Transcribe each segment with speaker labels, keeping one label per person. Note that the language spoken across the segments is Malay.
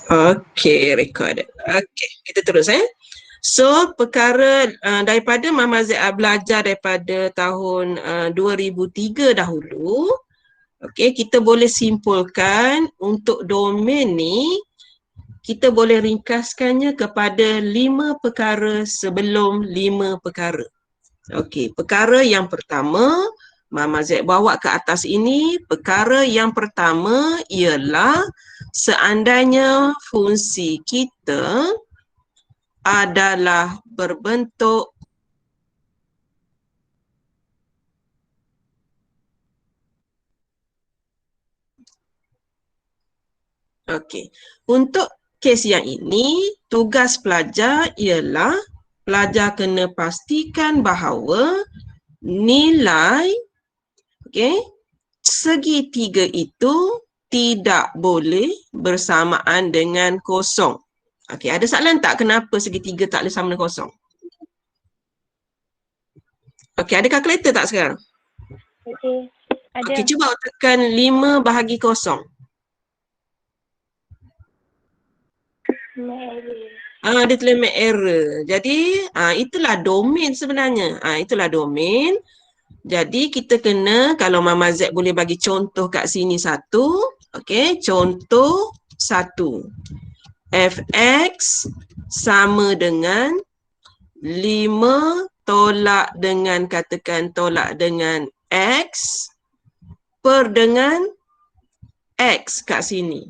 Speaker 1: Okay, recorded. Okay, kita terus So, perkara daripada Mama Z belajar daripada tahun 2003 dahulu. Okay, kita boleh simpulkan untuk domain ni, kita boleh ringkaskannya kepada 5 perkara sebelum 5 perkara. Okey, perkara yang pertama, Mama Z bawa ke atas ini, perkara yang pertama ialah seandainya fungsi kita adalah berbentuk okey. Untuk kes yang ini, tugas pelajar ialah pelajar kena pastikan bahawa nilai segitiga itu tidak boleh bersamaan dengan kosong. Okey, ada soalan tak kenapa segitiga tak boleh sama dengan kosong? Okey, ada kalkulator tak sekarang?
Speaker 2: Okey, ada.
Speaker 1: Okey, cuba tekan 5 bahagi kosong. Dia tulis make error. Jadi, itulah domain sebenarnya. Itulah domain. Jadi, kita kena, kalau Mama Z boleh bagi contoh kat sini satu. Okey, contoh 1. Fx sama dengan 5 tolak dengan, katakan tolak dengan x per dengan x kat sini.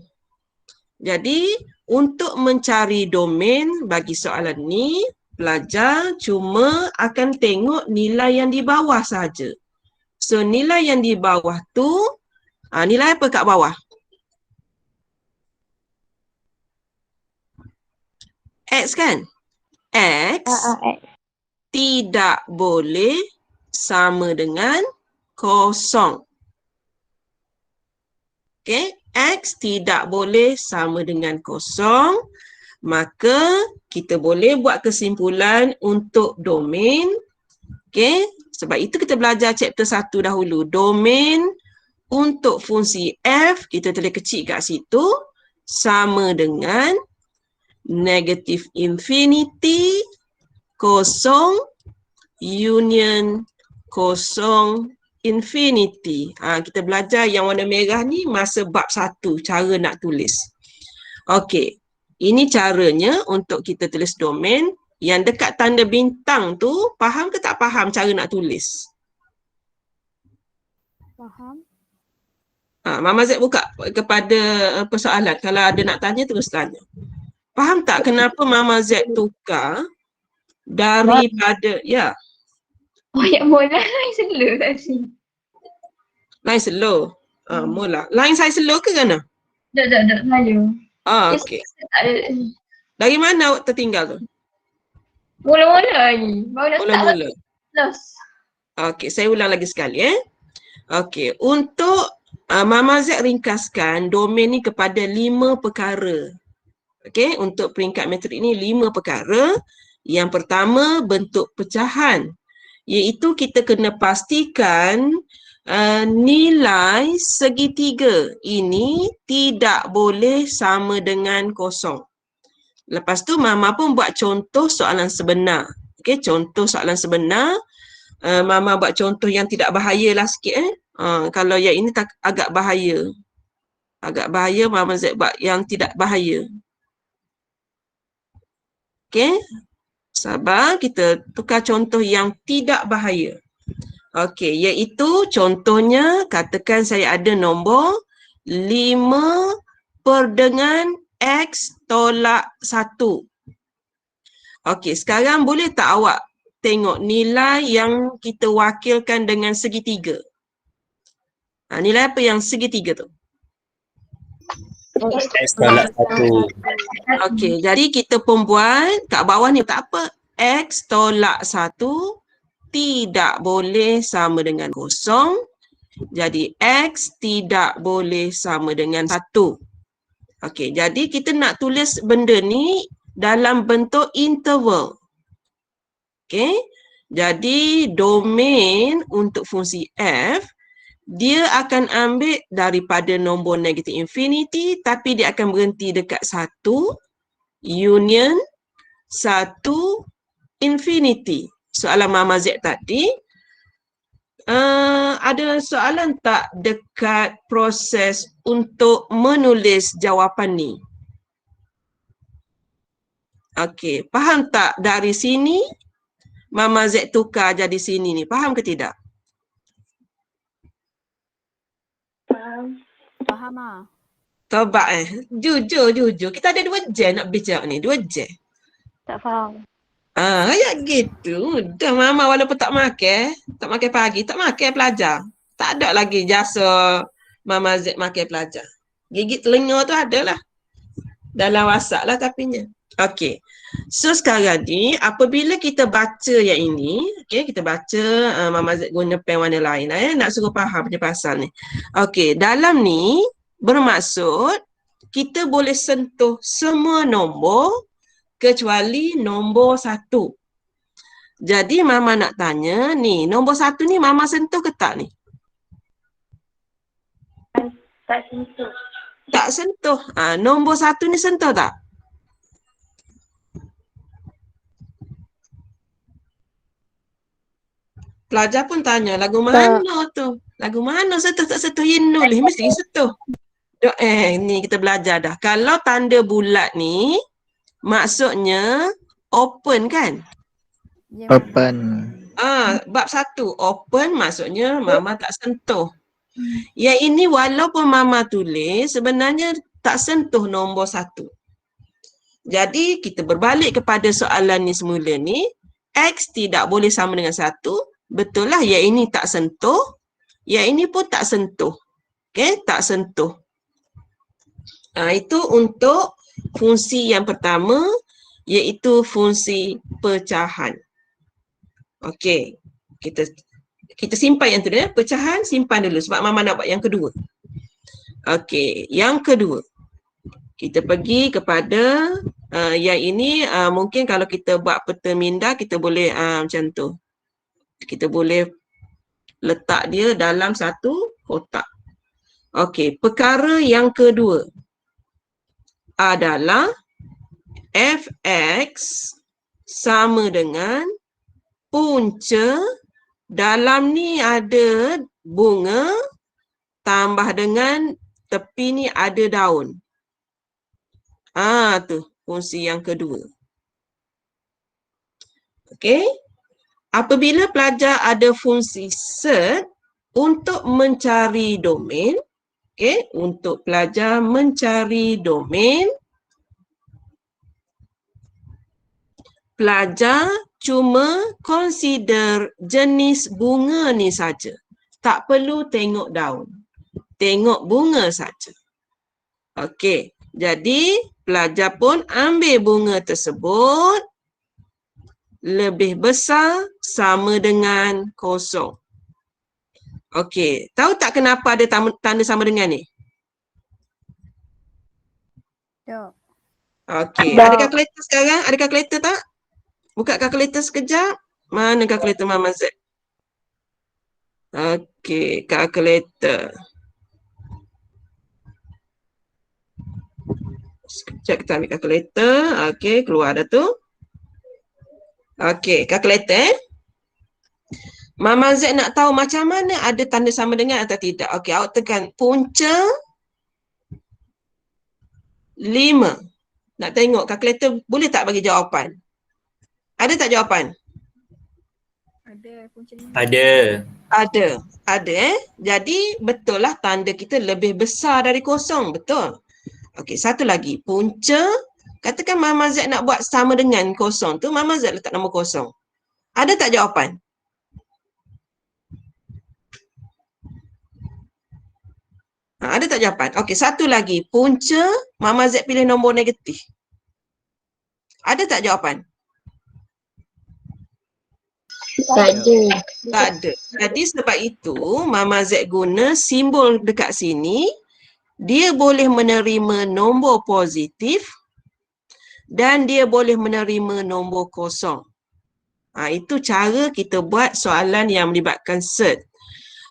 Speaker 1: Jadi, untuk mencari domain bagi soalan ni, pelajar cuma akan tengok nilai yang di bawah saja. So, nilai yang di bawah tu, nilai apa kat bawah? X kan? X tidak boleh sama dengan kosong. Okay? X tidak boleh sama dengan kosong, maka kita boleh buat kesimpulan untuk domain. Okay? Sebab itu kita belajar chapter 1 dahulu. Domain untuk fungsi F, kita tulis kecil kat situ, sama dengan negative infinity, kosong, union, kosong, infinity. Kita belajar yang warna merah ni masa bab 1, cara nak tulis. Okey, ini caranya untuk kita tulis domain. Yang dekat tanda bintang tu, faham ke tak faham cara nak tulis?
Speaker 2: Faham.
Speaker 1: Mama Z buka kepada persoalan. Kalau ada nak tanya, terus tanya. Faham tak kenapa Mama Z tukar daripada, ya?
Speaker 2: Banyak bola lain slow tadi.
Speaker 1: Line slow. Mula. Line saya slow ke kena?
Speaker 2: Tak, Melayu.
Speaker 1: Okey. Dari mana awak tertinggal tu?
Speaker 2: Mula-mula lagi. Baru nak start
Speaker 1: Mula-mula.
Speaker 2: lost.
Speaker 1: Okey, saya ulang lagi sekali Okey, untuk Mama Z ringkaskan domain ni kepada 5 perkara. Okey, untuk peringkat metrik ni 5 perkara. Yang pertama, bentuk pecahan. Iaitu kita kena pastikan nilai segitiga ini tidak boleh sama dengan kosong. Lepas tu Mama pun buat contoh soalan sebenar. Okey, contoh soalan sebenar. Mama buat contoh yang tidak bahaya lah sikit kalau yang ini agak bahaya. Agak bahaya, Mama Z buat yang tidak bahaya. Okey. Sabar, kita tukar contoh yang tidak bahaya. Okey, iaitu contohnya katakan saya ada nombor 5 per dengan X tolak 1. Okey, sekarang boleh tak awak tengok nilai yang kita wakilkan dengan segitiga? Nilai apa yang segitiga tu?
Speaker 3: X tolak 1.
Speaker 1: Okey, jadi kita pun buat kat bawah ni tak apa. X tolak 1 tidak boleh sama dengan kosong. Jadi X tidak boleh sama dengan 1. Okey, jadi kita nak tulis benda ni dalam bentuk interval. Okey, jadi domain untuk fungsi F dia akan ambil daripada nombor negatif infinity, tapi dia akan berhenti dekat 1 union 1 infinity. Soalan Mama Z tadi, ada soalan tak dekat proses untuk menulis jawapan ni? Okey, faham tak dari sini Mama Z tukar jadi sini ni? Faham ke tidak?
Speaker 4: Faham ah.
Speaker 1: Coba jujur. Kita ada 2 jam nak bicara ni, 2 jam.
Speaker 2: Tak faham.
Speaker 1: Kayak gitu. Dah Mama walaupun tak makan pagi, tak makan pelajar. Tak ada lagi jasa Mama Z makan pelajar. Gigit telinga tu ada lah. Dalam WhatsApp lah tapinya. Okey. So sekarang ni apabila kita baca yang ini, okey, kita baca Mama Z guna pen warna lain nak suruh faham punya pasal ni. Okey, dalam ni bermaksud kita boleh sentuh semua nombor kecuali nombor 1. Jadi Mama nak tanya ni, nombor 1 ni Mama sentuh ke tak ni?
Speaker 2: Tak sentuh.
Speaker 1: Tak sentuh. Nombor 1 ni sentuh tak? Pelajar pun tanya, lagu mana tu? Lagu mana sentuh tak sentuh? Ya nulis, mesti sentuh. Ni kita belajar dah. Kalau tanda bulat ni, maksudnya open kan?
Speaker 3: Open.
Speaker 1: Bab 1, open maksudnya Mama tak sentuh. Yang ini walaupun Mama tulis, sebenarnya tak sentuh nombor 1. Jadi kita berbalik kepada soalan ni semula ni, X tidak boleh sama dengan 1. Betul lah, yang ini tak sentuh, yang ini pun tak sentuh. Okey, tak sentuh. Itu untuk fungsi yang pertama, iaitu fungsi pecahan. Okey, kita simpan yang tu dia, pecahan simpan dulu sebab Mama nak buat yang kedua. Okey, yang kedua. Kita pergi kepada yang ini, mungkin kalau kita buat peta minda kita boleh macam tu. Kita boleh letak dia dalam satu kotak. Okey, perkara yang kedua adalah fx sama dengan punca, dalam ni ada bunga tambah dengan tepi ni ada daun. Tu fungsi yang kedua. Okey. Apabila pelajar ada fungsi set untuk mencari domain, okey, untuk pelajar mencari domain, pelajar cuma consider jenis bunga ni saja. Tak perlu tengok daun. Tengok bunga saja. Okey, jadi pelajar pun ambil bunga tersebut lebih besar sama dengan kosong. Okey, tahu tak kenapa ada tanda sama dengan ni?
Speaker 4: Tak.
Speaker 1: Okey, ada kalkulator sekarang? Ada kalkulator tak? Buka kalkulator sekejap. Mana kalkulator Mama Z? Okey, kalkulator. Sekejap kita ambil kalkulator. Okey, keluar dah tu. Okey, kalkulator. Mama Z nak tahu macam mana ada tanda sama dengan atau tidak. Okey, awak tekan punca 5. Nak tengok kalkulator boleh tak bagi jawapan? Ada tak jawapan?
Speaker 4: Ada punca 5.
Speaker 1: Ada Jadi betul lah tanda kita lebih besar dari kosong, betul. Okey, satu lagi. Punca, katakan Mama Z nak buat sama dengan kosong tu, Mama Z letak nombor kosong. Ada tak jawapan? Ada tak jawapan? Okey, satu lagi. Punca, Mama Z pilih nombor negatif. Ada tak jawapan?
Speaker 2: Tak ada.
Speaker 1: Tak ada. Jadi sebab itu Mama Z guna simbol dekat sini. Dia boleh menerima nombor positif dan dia boleh menerima nombor kosong. Itu cara kita buat soalan yang melibatkan set.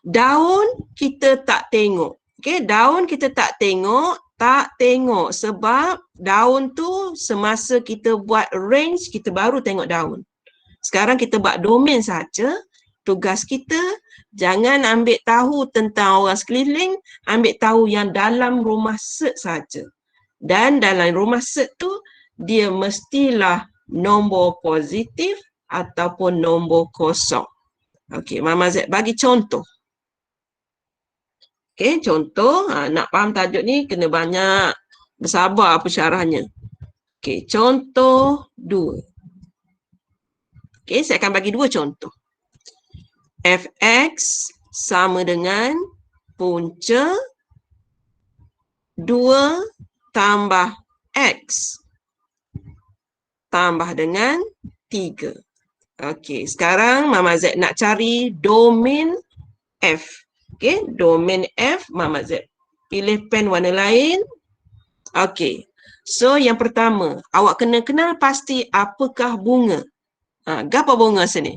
Speaker 1: Daun kita tak tengok. Okey, daun kita tak tengok sebab daun tu semasa kita buat range kita baru tengok daun. Sekarang kita buat domain saja. Tugas kita jangan ambil tahu tentang orang sekeliling, ambil tahu yang dalam rumah set saja. Dan dalam rumah set tu dia mestilah nombor positif ataupun nombor kosong. Okey, Mama Z bagi contoh. Okey, contoh, nak faham tajuk ni kena banyak bersabar pensyarahnya. Okey, contoh 2. Okey, saya akan bagi 2 contoh. Fx sama dengan punca 2 tambah x tambah dengan 3. Okey, sekarang Mama Z nak cari domain F. Okey, domain F, Mama Z pilih pen warna lain. Okey, so yang pertama, awak kena kenal pasti apakah bunga. Apa bunga sini?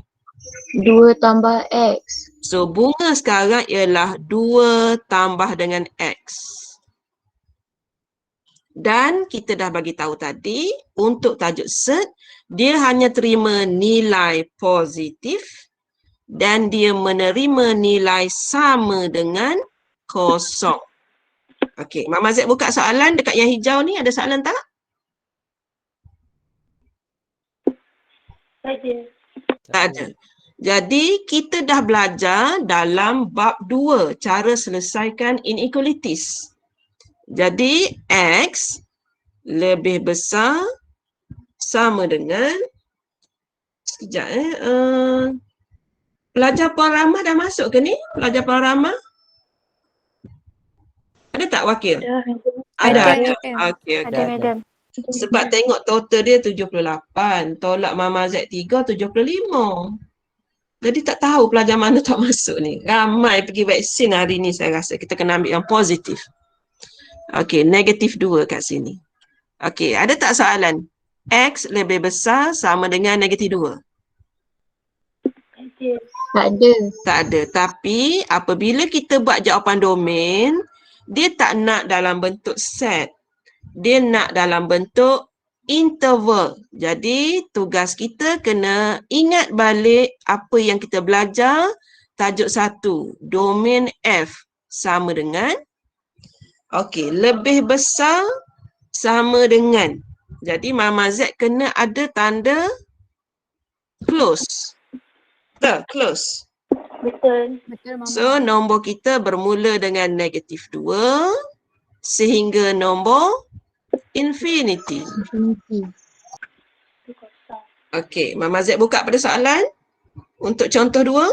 Speaker 2: 2 tambah X.
Speaker 1: So, bunga sekarang ialah 2 tambah dengan X. Dan kita dah bagi tahu tadi, untuk tajuk set, dia hanya terima nilai positif dan dia menerima nilai sama dengan kosong. Okey, Mama Z buka soalan dekat yang hijau ni. Ada soalan tak? Tak ada. Jadi, kita dah belajar dalam bab 2, cara selesaikan inequalities. Jadi, X lebih besar sama dengan, sekejap pelajar Puan Rahmah dah masuk ke ni? Pelajar Puan Rahmah? Ada tak wakil? Ada. Okey.
Speaker 2: Ada madam.
Speaker 1: Sebab tengok total dia 78. Tolak Mama Z 3, 75. Jadi tak tahu pelajar mana tak masuk ni. Ramai pergi vaksin hari ni saya rasa. Kita kena ambil yang positif. Okey, negatif 2 kat sini. Okey, ada tak soalan? X lebih besar sama dengan negatif 2?
Speaker 2: Tak ada.
Speaker 1: Tak ada. Tapi apabila kita buat jawapan domain, dia tak nak dalam bentuk set. Dia nak dalam bentuk interval. Jadi tugas kita kena ingat balik apa yang kita belajar tajuk 1. Domain F sama dengan, okey, lebih besar sama dengan. Jadi Mama Z kena ada tanda close. Betul, close.
Speaker 2: Betul.
Speaker 4: Betul, Mama.
Speaker 1: So nombor kita bermula dengan negatif 2 sehingga nombor infinity. Okey, Mama Z buka pada soalan untuk contoh 2.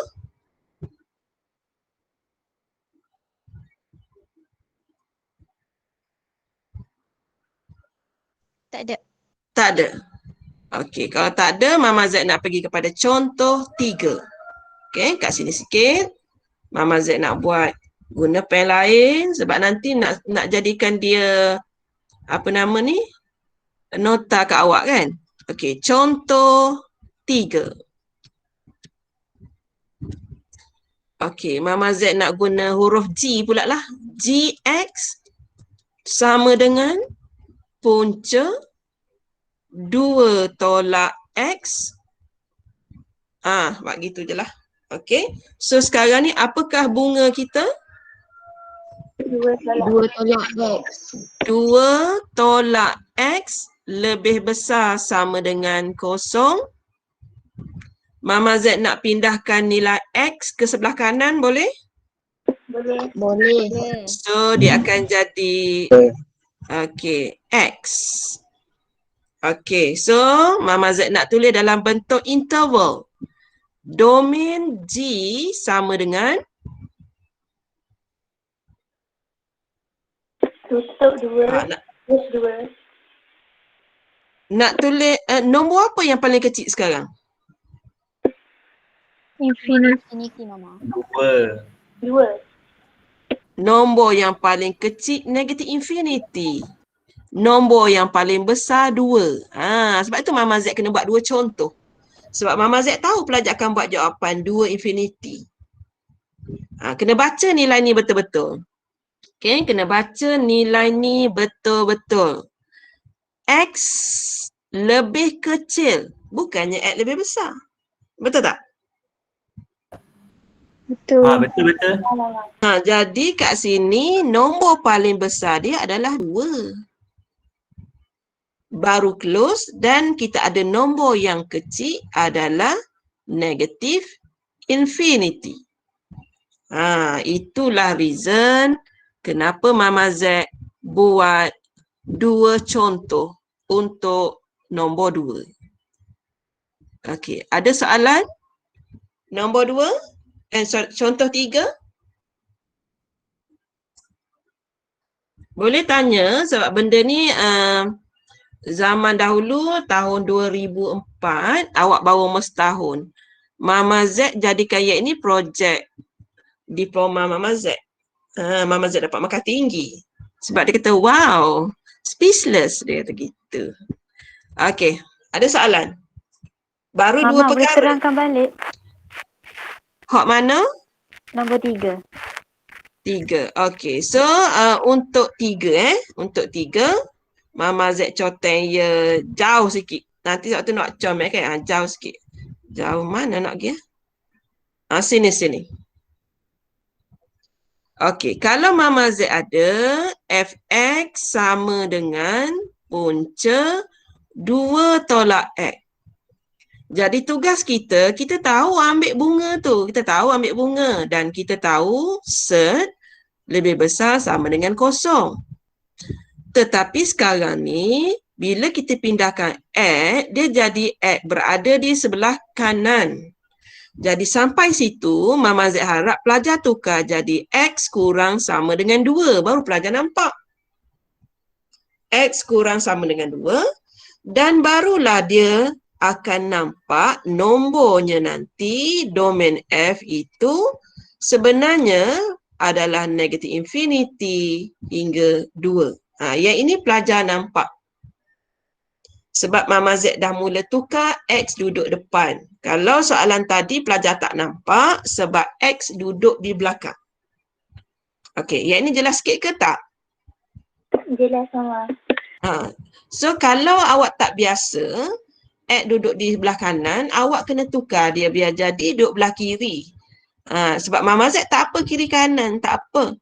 Speaker 5: Tak ada.
Speaker 1: Tak ada. Okey, kalau tak ada, Mama Z nak pergi kepada contoh 3. Okey, kat sini sikit. Mama Z nak buat guna pen lain sebab nanti nak jadikan dia apa nama ni? Nota kat awak kan? Okey, contoh 3. Okey, Mama Z nak guna huruf G pula lah. GX sama dengan punca 2 tolak X. Buat gitu je lah. Okey. So sekarang ni apakah bunga kita?
Speaker 2: 2 tolak X.
Speaker 1: 2 tolak X lebih besar sama dengan kosong. Mama Z nak pindahkan nilai X ke sebelah kanan boleh?
Speaker 2: Boleh.
Speaker 1: So dia akan jadi okey, X. Okey, so Mama Z nak tulis dalam bentuk interval. Domain G sama dengan
Speaker 2: Tutup 2. Plus 2.
Speaker 1: nak tulis nombor apa yang paling kecil sekarang?
Speaker 4: Infinity, Mama.
Speaker 2: 2.
Speaker 1: Nombor yang paling kecil negatif infinity. Nombor yang paling besar 2. Sebab itu Mama Z kena buat 2 contoh. Sebab Mama Z tahu pelajar akan buat jawapan 2 infinity. Kena baca nilai ni betul-betul. Okay, kena baca nilai ni betul-betul. X lebih kecil, bukannya X lebih besar. Betul tak?
Speaker 2: Betul.
Speaker 3: Betul-betul.
Speaker 1: Jadi kat sini nombor paling besar dia adalah 2. Baru close dan kita ada nombor yang kecil adalah negative infinity. Itulah reason kenapa Mama Z buat 2 contoh untuk nombor 2. Okey, ada soalan? Nombor 2? Contoh 3? Boleh tanya sebab benda ni zaman dahulu tahun 2004 awak baru umur setahun. Mama Z jadikan yang ini projek diploma Mama Z. Mama Z dapat markah tinggi. Sebab dia kata, wow, speechless. Dia kata gitu. Okey, ada soalan? Baru
Speaker 4: Mama
Speaker 1: 2
Speaker 4: boleh
Speaker 1: perkara.
Speaker 4: terangkan balik
Speaker 1: Hak mana?
Speaker 4: nombor 3.
Speaker 1: 3. Okey, so untuk 3 untuk 3, Mama Z conteng ya jauh sikit. Nanti waktu nak comel kan, jauh sikit. Jauh mana nak pergi? Sini. Okey, kalau Mama Z ada fx sama dengan punca 2 tolak x. Jadi tugas kita tahu ambil bunga tu. Kita tahu ambil bunga dan kita tahu set lebih besar sama dengan kosong. Tetapi sekarang ni, bila kita pindahkan X, dia jadi X berada di sebelah kanan. Jadi sampai situ, Mama Z harap pelajar tukar jadi X kurang sama dengan 2. Baru pelajar nampak. X kurang sama dengan 2. Dan barulah dia akan nampak nombornya nanti, domain F itu sebenarnya adalah negative infinity hingga 2. Yang ini pelajar nampak. Sebab Mama Z dah mula tukar, X duduk depan. Kalau soalan tadi pelajar tak nampak sebab X duduk di belakang. Okey, yang ini jelas sikit ke tak?
Speaker 2: Jelas Mama.
Speaker 1: So kalau awak tak biasa, X duduk di belah kanan, awak kena tukar dia biar jadi duduk belah kiri. Sebab Mama Z tak apa kiri kanan, tak apa.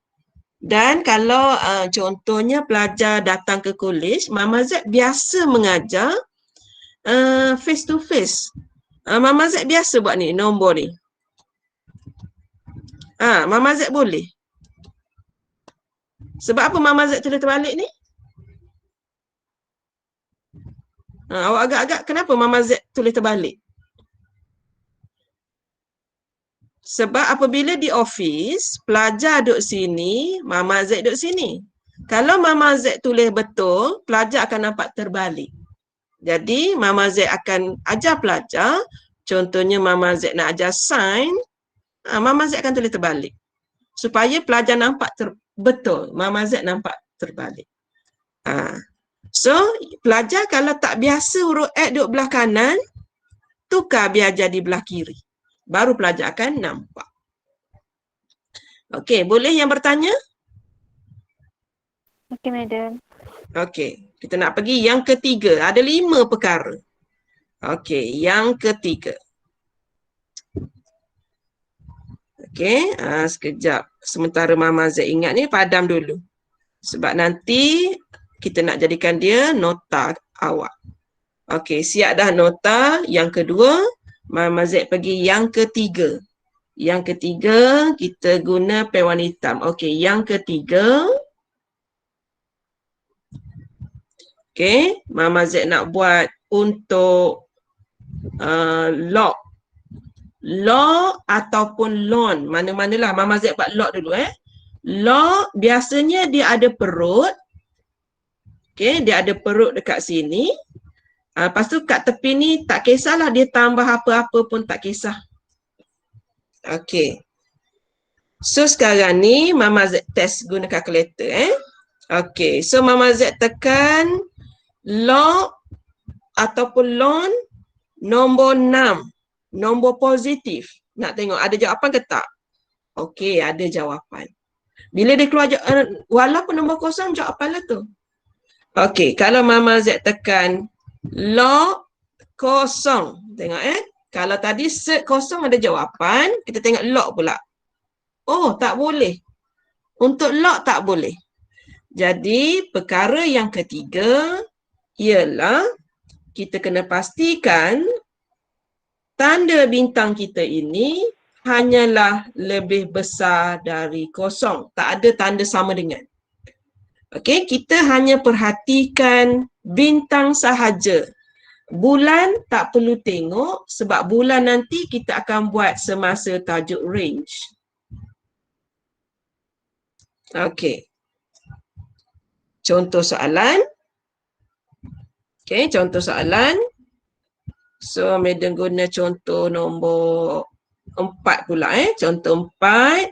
Speaker 1: Dan kalau contohnya pelajar datang ke kolej, Mama Z biasa mengajar face to face. Mama Z biasa buat ni, nombor ni. Mama Z boleh. Sebab apa Mama Z tulis terbalik ni? Awak agak-agak kenapa Mama Z tulis terbalik? Sebab apabila di office, pelajar duduk sini, Mama Z duduk sini. Kalau Mama Z tulis betul, pelajar akan nampak terbalik. Jadi, Mama Z akan ajar pelajar, contohnya Mama Z nak ajar sign, Mama Z akan tulis terbalik. Supaya pelajar nampak betul, Mama Z nampak terbalik. So, pelajar kalau tak biasa huruf X duduk belah kanan, tukar biar jadi belah kiri. Baru pelajar akan nampak. Okey, boleh yang bertanya?
Speaker 4: Okey, Madam.
Speaker 1: Okey, kita nak pergi yang ketiga. Ada 5 perkara. Okey, yang ketiga. Okey, sekejap. Sementara Mama Z ingat ni, padam dulu. Sebab nanti kita nak jadikan dia nota awak. Okey, siap dah nota. Yang kedua, Mama Z pergi yang ketiga. Yang ketiga, kita guna pen warna hitam. Okey, yang ketiga. Okey, Mama Z nak buat untuk log. Log ataupun lon. Mana-manalah. Mama Z buat log dulu. Log biasanya dia ada perut. Okey, dia ada perut dekat sini. Lepas tu kat tepi ni tak kisahlah dia tambah apa-apa pun tak kisah. Okey. So sekarang ni Mama Z test guna kalkulator. Okey. So Mama Z tekan log ataupun lon nombor 6. Nombor positif. Nak tengok ada jawapan ke tak? Okey, ada jawapan. Bila dia keluar walaupun nombor kosong, jawapan lah tu. Okey, kalau Mama Z tekan log kosong. Tengok Kalau tadi set kosong ada jawapan, kita tengok log pula. Oh, tak boleh. Untuk log tak boleh. Jadi, perkara yang ketiga ialah kita kena pastikan tanda bintang kita ini hanyalah lebih besar dari kosong. Tak ada tanda sama dengan. Okey, kita hanya perhatikan bintang sahaja. Bulan tak perlu tengok sebab bulan nanti kita akan buat semasa tajuk range. Okey. Contoh soalan. Okey, contoh soalan. So, Madam guna contoh nombor 4 pula Contoh 4.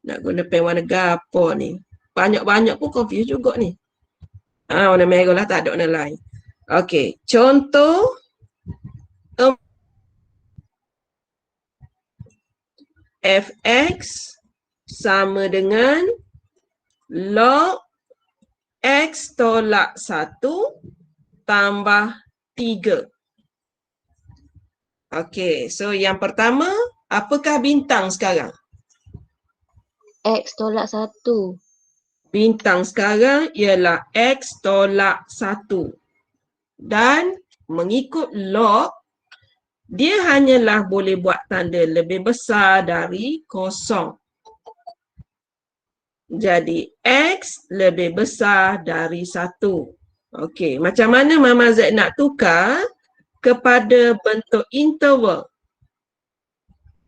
Speaker 1: Nak guna pen warna apa ni? Banyak-banyak pun confuse juga ni. Warna merah lah, tak ada warna lain. Okey, contoh fx sama dengan log x tolak 1 tambah 3. Okey, so yang pertama, apakah bintang sekarang?
Speaker 2: X tolak 1.
Speaker 1: Bintang sekarang ialah x tolak 1. Dan mengikut log, dia hanyalah boleh buat tanda lebih besar dari kosong. Jadi, x lebih besar dari 1. Okey, macam mana Mama Z nak tukar kepada bentuk interval?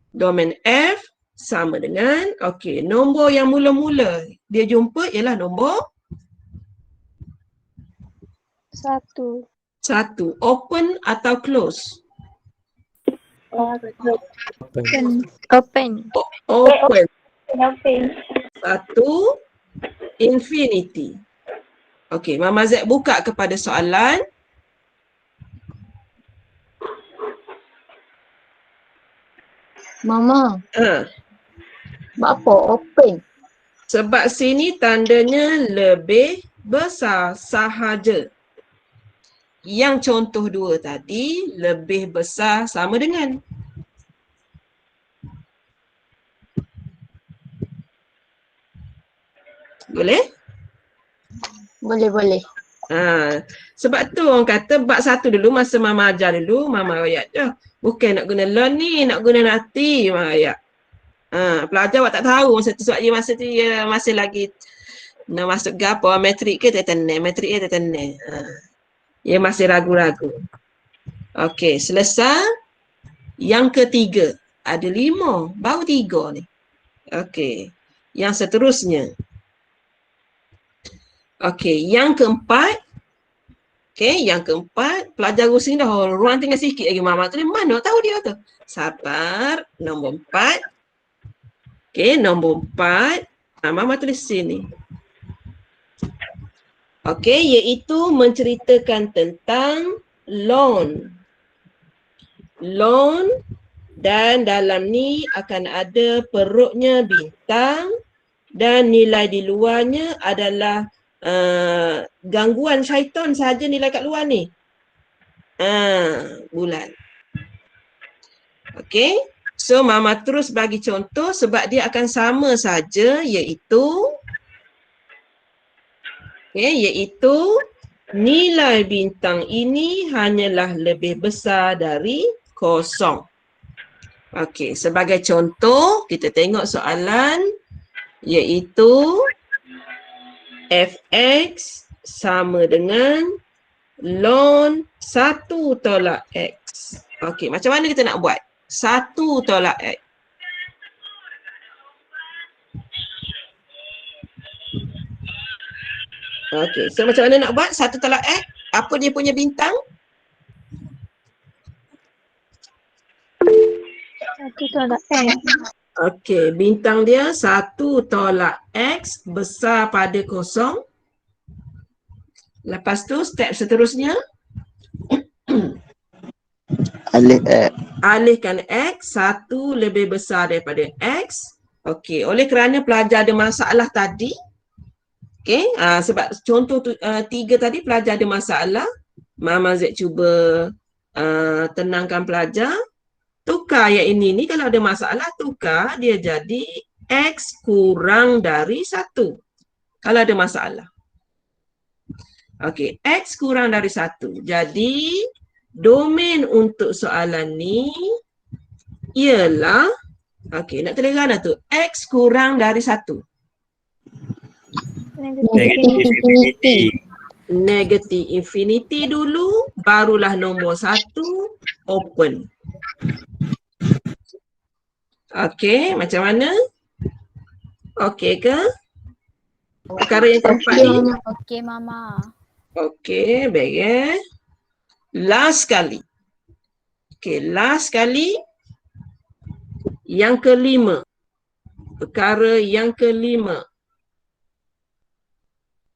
Speaker 1: Domain F sama dengan, okey, nombor yang mula-mula dia jumpa ialah nombor
Speaker 4: 1.
Speaker 1: 1. Open atau close?
Speaker 3: Open.
Speaker 4: Open.
Speaker 1: Open.
Speaker 2: Kenapa?
Speaker 1: 1 infinity. Okey, Mama Z buka kepada soalan.
Speaker 2: Mama,
Speaker 1: Ha,
Speaker 2: apa open?
Speaker 1: sebab sini tandanya lebih besar sahaja. Yang contoh 2 tadi lebih besar sama dengan. Boleh?
Speaker 2: Boleh.
Speaker 1: Sebab tu orang kata bab 1 dulu masa Mama ajar dulu, Mama ayat je. Bukan nak guna learn ni, nak guna nanti Mama ayat. Pelajar awak tak tahu masa tu sebab dia masa tu dia masih lagi nak masuk ke apa, matrik ke tetaneh, matrik ke tetaneh. Dia masih ragu-ragu. Okey, selesai. Yang ketiga, ada 5, baru 3 ni. Okey, yang seterusnya. Okey, yang keempat. Okey, yang keempat, pelajar rusing dah ruang tinggal sikit lagi Mama tu. Mana tahu dia tu? Sabar, nombor 4. Okey, nombor 4. Mama tulis sini. Okey, iaitu menceritakan tentang loan. Loan dan dalam ni akan ada perutnya bintang dan nilai di luarnya adalah gangguan syaitan sahaja nilai kat luar ni. Bulan. Okey. So Mama terus bagi contoh sebab dia akan sama saja iaitu nilai bintang ini hanyalah lebih besar dari kosong. Okey, sebagai contoh kita tengok soalan iaitu fx sama dengan ln 1 tolak x. Okey, macam mana kita nak buat? 1 tolak x. Okey, so macam mana nak buat 1 tolak x? Apa dia punya bintang?
Speaker 4: 1 tolak X.
Speaker 1: Okey, bintang dia 1 tolak x besar pada kosong. Lepas tu step seterusnya
Speaker 3: Alih X.
Speaker 1: alihkan x 1 lebih besar daripada x. Okey, oleh kerana pelajar ada masalah tadi, okey, sebab contoh 3 tadi pelajar ada masalah, Mama Z cuba tenangkan pelajar, tukar yang ini ni kalau ada masalah tukar dia jadi X kurang dari 1 kalau ada masalah. Okey, X kurang dari 1. Jadi domain untuk soalan ni ialah, okey, nak terangkan dah tu, X kurang dari 1.
Speaker 4: Negatif infinity.
Speaker 1: Negative infinity dulu, barulah nombor 1 open. Okey, macam mana? Okey ke? Perkara yang keempat ni.
Speaker 5: Okey, Mama.
Speaker 1: Okey, baik. Last kali. Okey, last kali. Yang kelima. Perkara yang kelima.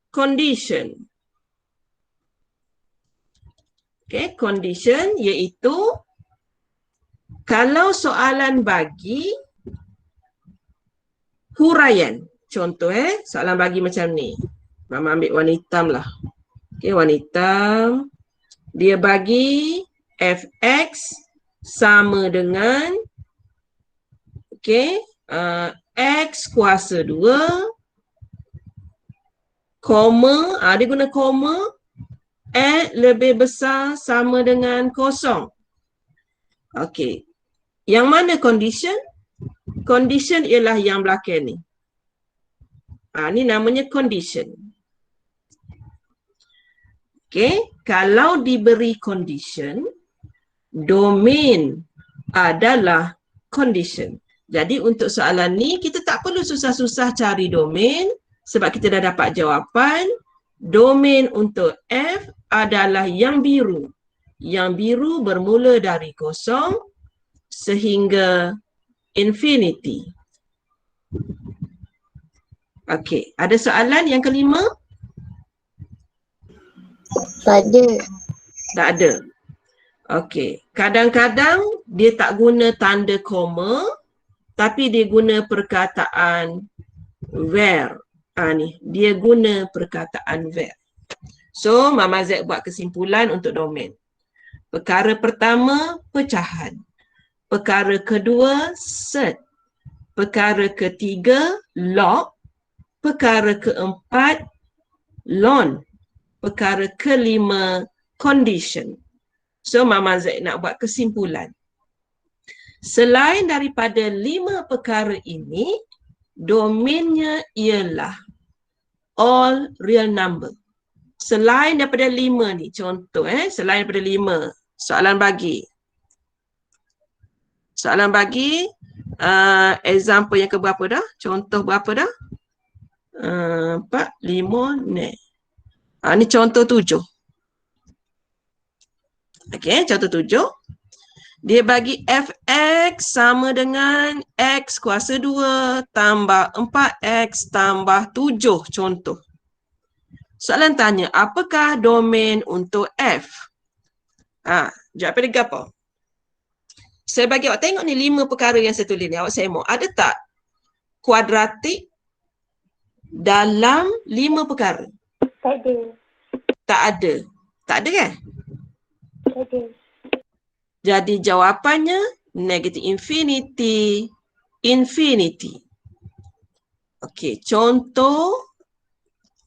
Speaker 1: Condition. Okey, condition iaitu kalau soalan bagi huraian. Contoh soalan bagi macam ni. Mama ambil warna hitam lah. Okey, warna hitam. Dia bagi fx sama dengan okey, x kuasa 2 koma, dia guna koma, lebih besar sama dengan kosong. Okey. Yang mana condition? Condition ialah yang belakang ni. Ni namanya condition. Okey, kalau diberi condition, domain adalah condition. Jadi untuk soalan ni kita tak perlu susah-susah cari domain sebab kita dah dapat jawapan. Domain untuk F adalah yang biru. Yang biru bermula dari kosong sehingga infinity. Okey, ada soalan yang kelima?
Speaker 2: Tak ada.
Speaker 1: Tak ada. Okey, kadang-kadang dia tak guna tanda koma tapi dia guna perkataan where. Ni, dia guna perkataan where. So, Mama Z buat kesimpulan untuk domain. Perkara pertama, pecahan. Perkara kedua, set. Perkara ketiga, log. Perkara keempat, lon. Perkara kelima, condition. So, Mama Z nak buat kesimpulan. Selain daripada 5 perkara ini, domainnya ialah all real number. Selain daripada 5 ni, contoh selain daripada 5, soalan bagi. Soalan bagi, example yang keberapa dah? Contoh berapa dah? 4, 5, ni. Ni contoh 7. Okey, contoh 7. Dia bagi fx sama dengan x kuasa 2 tambah 4x tambah 7 contoh. Soalan tanya, apakah domain untuk f? Jawapan dia apa? Saya bagi awak tengok ni 5 perkara yang saya tulis ni. Awak semok. Ada tak kuadratik dalam 5 perkara?
Speaker 4: Tak ada.
Speaker 1: Tak ada. Tak ada kan?
Speaker 4: Tak ada.
Speaker 1: Jadi jawapannya negative infinity, infinity. Okey, contoh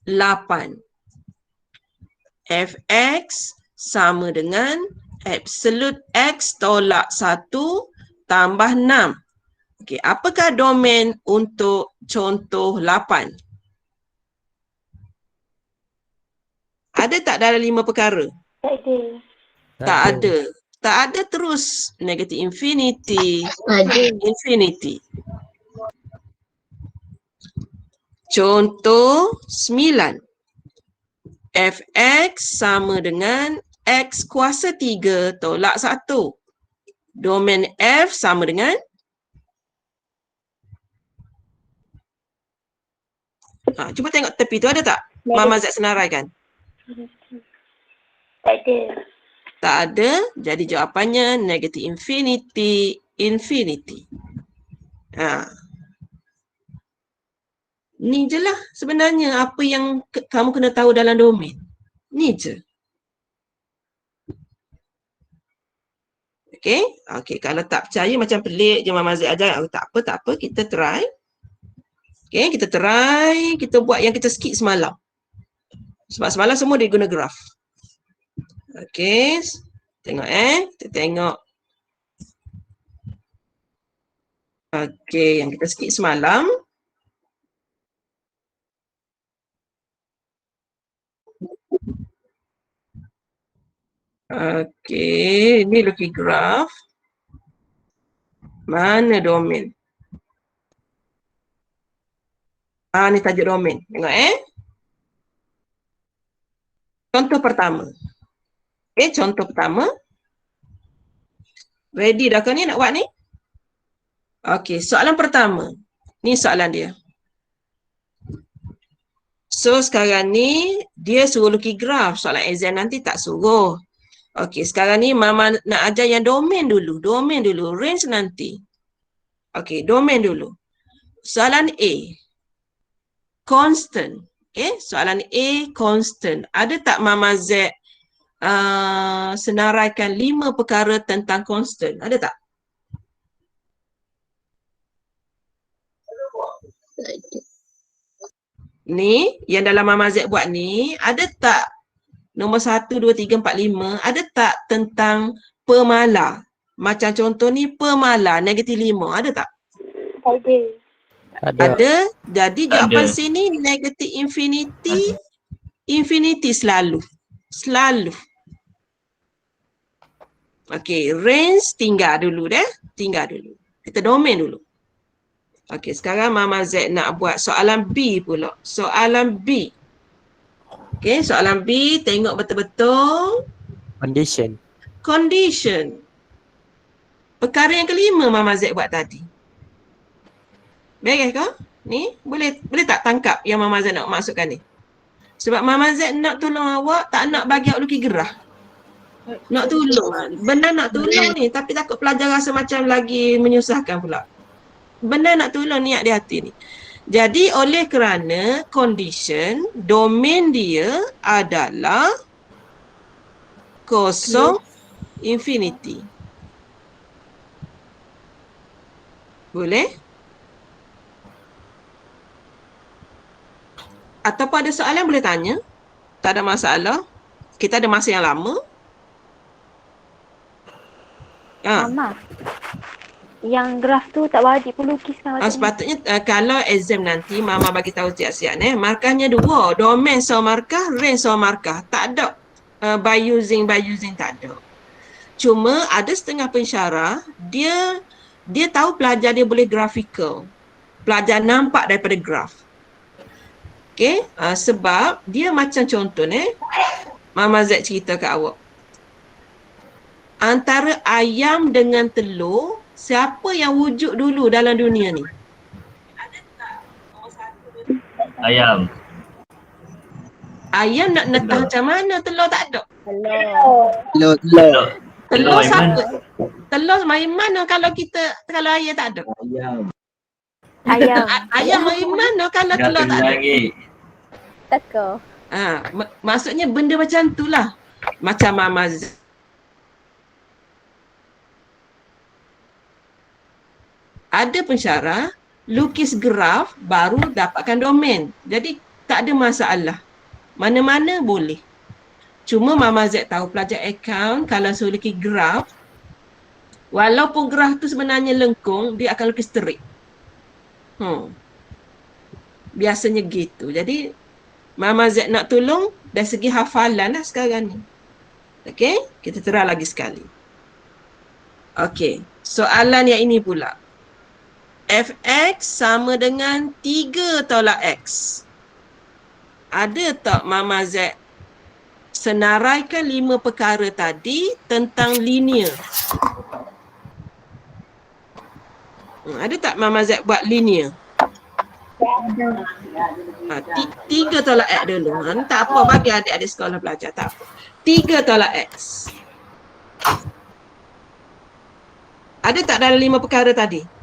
Speaker 1: 8. Fx sama dengan absolute x tolak 1 tambah 6. Okey, apakah domain untuk contoh 8? Ada tak dalam 5 perkara?
Speaker 4: Tak ada.
Speaker 1: Tak ada. Tak ada terus negative infinity,
Speaker 2: Ada.
Speaker 1: infinity. Contoh 9. Fx sama dengan x kuasa 3 tolak 1. Domain F sama dengan cuba tengok tepi tu ada tak? Mama Z senaraikan.
Speaker 4: Tak ada.
Speaker 1: Tak ada, jadi jawapannya negative infinity, infinity. Ni je lah sebenarnya apa yang kamu kena tahu dalam domain. Ni je. Okay? Okay, kalau tak percaya macam pelik je Mama Z ajar. Tak apa, kita try. Okay, kita try, kita buat yang kita skip semalam. Sebab semalam semua dia guna graf. Okay, tengok kita tengok. Okay, yang kita skip semalam. Okay, ini lukis graf. Mana domain? Ni tajuk domain. Tengok Contoh pertama. Okay, contoh pertama. Ready dah kau ni nak buat ni? Okay, soalan pertama. Ni soalan dia. So, sekarang ni dia suruh lukis graf. Soalan exam nanti tak suruh. Okay, sekarang ni Mama nak ajar yang domain dulu. Domain dulu. Range nanti. Okay, domain dulu. Soalan A. Constant. Okay, soalan A constant. Ada tak Mama Z senaraikan 5 perkara tentang constant? Ada tak? Ni, yang dalam Mama Z buat ni, ada tak nombor 1, 2, 3, 4, 5, ada tak tentang pemala? Macam contoh ni, pemala, negatif 5, ada tak?
Speaker 4: ada.
Speaker 1: Ada. Jadi jawapan sini negatif infinity, infinity selalu. Selalu. Okey, range tinggal dulu dah. Tinggal dulu. Kita domain dulu. Okey, sekarang Mama Z nak buat soalan B pula. Soalan B. Okey, soalan B, tengok betul-betul.
Speaker 3: Condition.
Speaker 1: Condition. Perkara yang kelima Mama Z buat tadi. Beres ke? Ni, boleh tak tangkap yang Mama Z nak masukkan ni? Sebab Mama Z nak tolong awak, tak nak bagi awak lukis gerah. Nak tolong. Benar nak tolong ni, tapi takut pelajar rasa macam lagi menyusahkan pula. Benar nak tolong niat di hati ni. Jadi oleh kerana condition, domain dia adalah kosong infinity. Boleh? Ataupun ada soalan boleh tanya. Tak ada masalah. Kita ada masa yang lama.
Speaker 2: Mama, yang graf tu tak wajib pun lukiskan macam ni.
Speaker 1: Sepatutnya kalau exam nanti Mama bagi tahu siap-siap markahnya 2, domain sama markah, range sama markah. Tak ada by using tak ada. Cuma ada setengah pensyarah dia tahu pelajar dia boleh graphical. Pelajar nampak daripada graf. Okey, sebab dia macam contoh Mama Z cerita kat awak. Antara ayam dengan telur, siapa yang wujud dulu dalam dunia ni?
Speaker 5: Ayam.
Speaker 1: Ayam nak netah macam mana? Telur tak ada.
Speaker 3: Telur.
Speaker 1: Telur
Speaker 5: main
Speaker 1: siapa? Telur main mana kalau ayam tak ada?
Speaker 2: Ayam.
Speaker 1: Ayam main mana kalau
Speaker 5: Dah
Speaker 1: telur tak ada?
Speaker 5: lagi.
Speaker 2: Teka.
Speaker 1: Maksudnya benda macam tu lah. Macam Mama Z. Ada pensyarah, lukis graf baru dapatkan domain. Jadi tak ada masalah. Mana-mana boleh. Cuma Mama Z tahu pelajar akaun kalau suruh lukis graf, walaupun graf tu sebenarnya lengkung, dia akan lukis terik. Biasanya gitu. Jadi Mama Z nak tolong dari segi hafalan lah sekarang ni. Okey, kita try lagi sekali. Okey, soalan yang ini pula. Fx sama dengan 3 tolak X. Ada tak Mama Z senaraikan 5 perkara tadi tentang linear? Ada tak Mama Z buat linear? 3 tolak X dulu. Tak apa, bagi adik-adik sekolah belajar. Tak apa. 3 tolak X. Ada tak dalam 5 perkara tadi?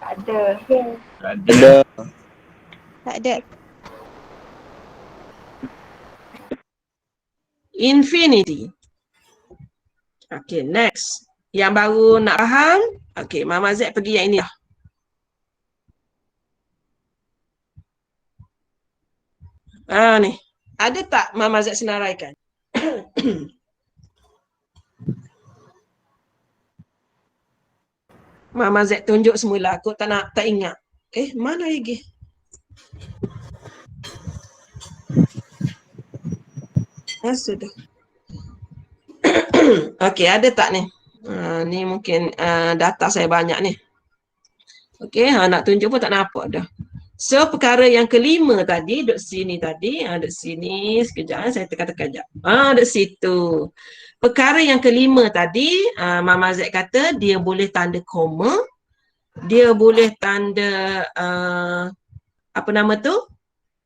Speaker 4: Ada.
Speaker 5: Ada.
Speaker 2: Tak ada.
Speaker 1: Infinity. Okay, next. Yang baru nak faham? Okay, Mama Z pergi yang ini lah. Ni. Ada tak Mama Z senaraikan? Mama Z tunjuk semula. Aku tak ingat. Mana lagi? Sudah. Okey, ada tak ni? Ni mungkin data saya banyak ni. Okey, nak tunjuk pun tak nampak dah. So, perkara yang kelima tadi, duduk sini tadi. Duduk sini, sekejap. Saya tekan-tekan sekejap. Duduk situ. Perkara yang kelima tadi, Mama Z kata dia boleh tanda koma. Dia boleh tanda, apa nama tu?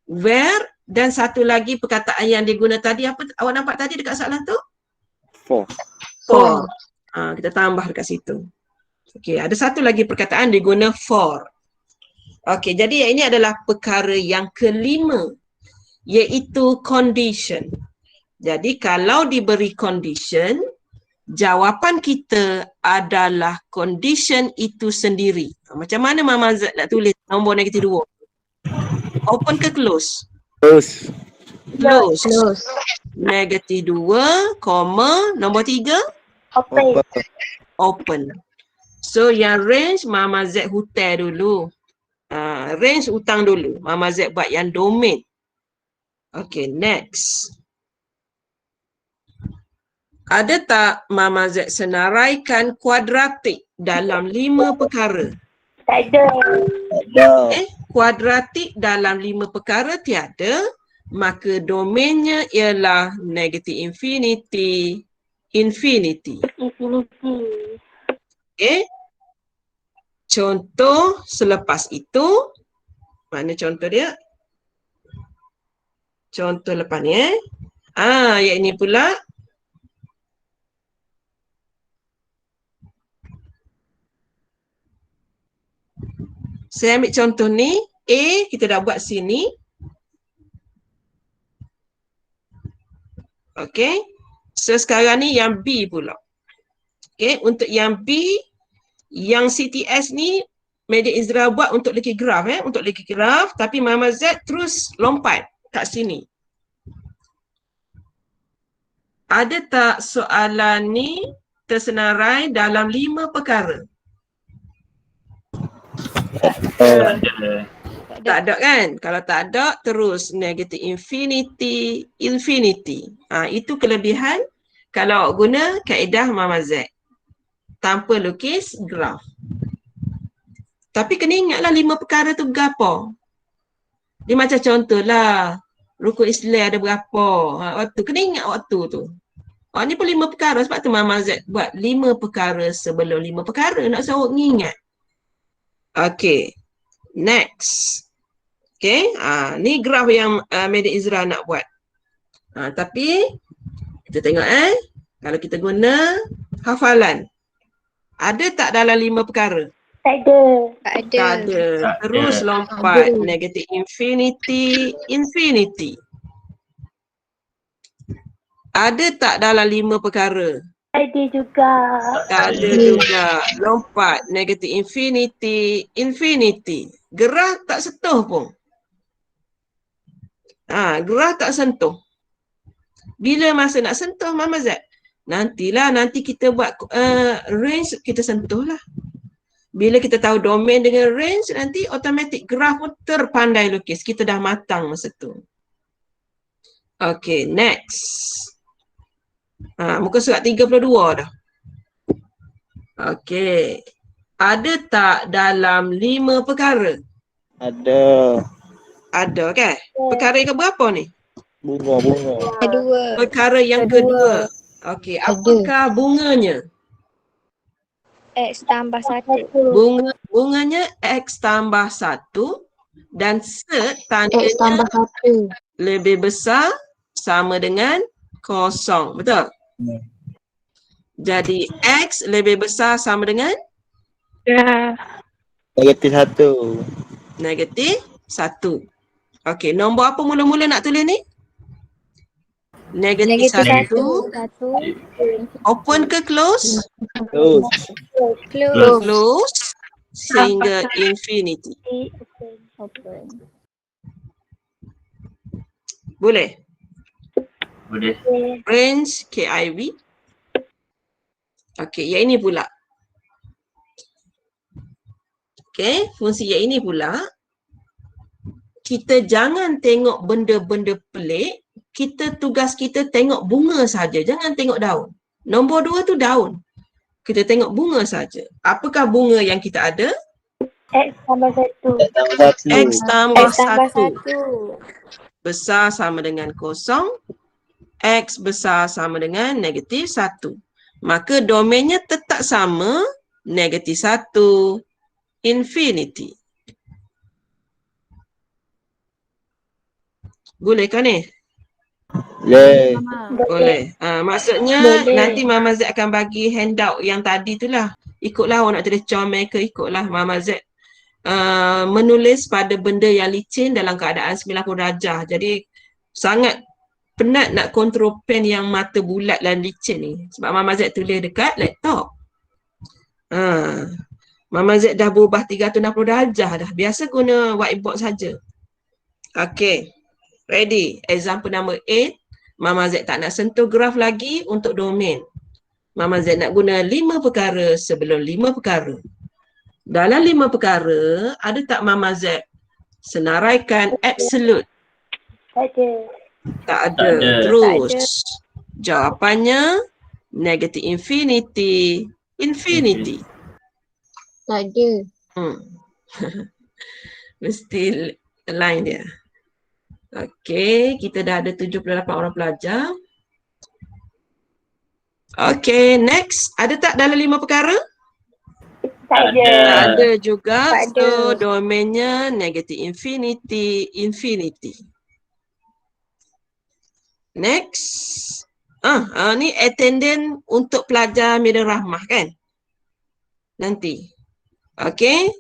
Speaker 1: Where. Dan satu lagi perkataan yang diguna tadi, apa awak nampak tadi dekat soalan tu? For. Kita tambah dekat situ. Okey, ada satu lagi perkataan diguna for. Okey, jadi ini adalah perkara yang kelima, iaitu condition. Jadi kalau diberi condition, jawapan kita adalah condition itu sendiri. Macam mana Mama Z nak tulis nombor negatif 2? Open ke close? Close. Negatif 2, nombor 3? Open. So yang range Mama Z hutai dulu. Range hutang dulu. Mama Z buat yang domain. Okay, next. Ada tak Mama Z senaraikan kuadratik dalam 5 perkara?
Speaker 4: Tak ada.
Speaker 1: Kuadratik dalam 5 perkara tiada, maka domainnya ialah negatif infinity, infinity. Okay. Contoh selepas itu, mana contoh dia? Contoh lepas ni yang ini pula. Saya ambil contoh ni, A kita dah buat sini. Okay. So sekarang ni yang B pula. Okay, untuk yang B, yang CTS ni Media Izra buat untuk lagi graf untuk lagi graf, tapi Mama Z terus lompat kat sini. Ada tak soalan ni tersenarai dalam 5 perkara? Tak ada kan? Kalau tak ada, terus negatif infinity, infinity. Itu kelebihan kalau guna kaedah Mama Z. Tanpa lukis graf. Tapi kena ingatlah 5 perkara tu berapa. Dia macam contohlah, rukun Islam ada berapa. Waktu. Kena ingat waktu tu. Ni pun 5 perkara. Sebab tu Mama Z buat 5 perkara sebelum 5 perkara. Nak suruh ingat. Okay. Next. Okay. Ni graf yang Media Izra nak buat. Tapi, kita tengok kalau kita guna hafalan. Ada tak dalam 5 perkara?
Speaker 4: Tak ada.
Speaker 2: Tak
Speaker 1: ada. Terus lompat. Negatif infinity, infinity. Ada tak dalam 5 perkara?
Speaker 4: Tak ada juga.
Speaker 1: Tak ada juga. Lompat. Negatif infinity, infinity. Gerah tak sentuh pun. Gerah tak sentuh. Bila masa nak sentuh Mama Z? Nanti kita buat range, kita sentuh lah. Bila kita tahu domain dengan range, nanti automatic graf pun terpandai lukis. Kita dah matang masa tu. Okay, next. Muka surat 32 dah. Okay. Ada tak dalam 5 perkara?
Speaker 3: Ada.
Speaker 1: Ada kan? Perkara yang keberapa ni?
Speaker 3: Bunga.
Speaker 2: Kedua.
Speaker 1: Perkara yang kedua. Okey, apakah bunganya?
Speaker 2: X tambah 1.
Speaker 1: Bunganya X tambah 1 dan set tandanya
Speaker 6: X tambah 1.
Speaker 1: lebih besar sama dengan 0. Betul? Jadi X lebih besar sama dengan?
Speaker 3: Negatif 1.
Speaker 1: Negatif 1. Okey, nombor apa mula-mula nak tulis ni? Negatif
Speaker 2: Negatif
Speaker 1: 1.
Speaker 2: 1.
Speaker 1: Open ke close?
Speaker 3: Close.
Speaker 2: Close.
Speaker 1: Close sehingga infinity.
Speaker 2: Open.
Speaker 1: Boleh?
Speaker 5: Boleh.
Speaker 1: Range KIV. Okey, yang ini pula. Okey, fungsi yang ini pula. Kita jangan tengok benda-benda pelik. Tugas kita tengok bunga saja. Jangan tengok daun. Nombor 2 tu daun. Kita tengok bunga saja. Apakah bunga yang kita ada?
Speaker 4: X tambah 1.
Speaker 3: Tambah 1.
Speaker 1: X tambah
Speaker 2: X tambah
Speaker 1: 1. Besar sama dengan kosong. X besar sama dengan negatif 1. Maka domainnya tetap sama. Negatif 1. Infinity. Boleh kan ni?
Speaker 3: Boleh.
Speaker 1: Boleh. Maksudnya
Speaker 2: Boleh.
Speaker 1: nanti Mama Z akan bagi handout yang tadi tu lah. Ikutlah awak nak tulis comel ke ikutlah Mama Z menulis pada benda yang licin dalam keadaan 90 darjah. Jadi sangat penat nak kontrol pen yang mata bulat dan licin ni. Sebab Mama Z tulis dekat laptop. Mama Z dah berubah 360 darjah dah. Biasa guna whiteboard saja. Okay. Ready. Example number 8. Mama Z tak nak sentuh graf lagi untuk domain. Mama Z nak guna 5 perkara sebelum 5 perkara. Dalam 5 perkara, ada tak Mama Z senaraikan absolute?
Speaker 4: Tak ada.
Speaker 1: Tak ada.
Speaker 5: Tak ada.
Speaker 1: Terus. Jawapannya negative infinity. Infinity.
Speaker 2: Tak ada.
Speaker 1: Mesti line dia. Okey, kita dah ada 78 orang pelajar. Okey, next. Ada tak dalam 5 perkara?
Speaker 4: Tak ada.
Speaker 5: Ada.
Speaker 1: Ada juga.
Speaker 2: Tak ada.
Speaker 1: So, domainnya negative infinity, infinity. Next. Ni attendant untuk pelajar Medan Rahmah kan? Nanti. Okey.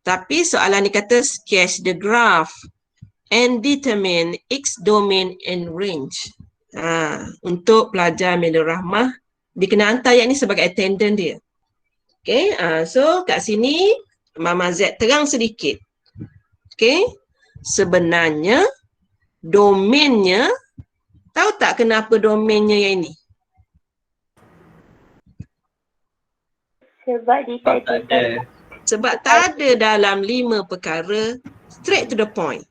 Speaker 1: Tapi soalan ni kata sketch the graph and determine its domain and range. Untuk pelajar Medan Rahmah, dia kena hantar yang ni sebagai attendant dia. Okay, so kat sini Mama Z terang sedikit. Okay, sebenarnya domainnya, tahu tak kenapa domainnya yang ini?
Speaker 4: Sebab dia tak
Speaker 5: Tak
Speaker 4: ada.
Speaker 5: ada.
Speaker 1: Sebab tak ada dalam 5 perkara, straight to the point.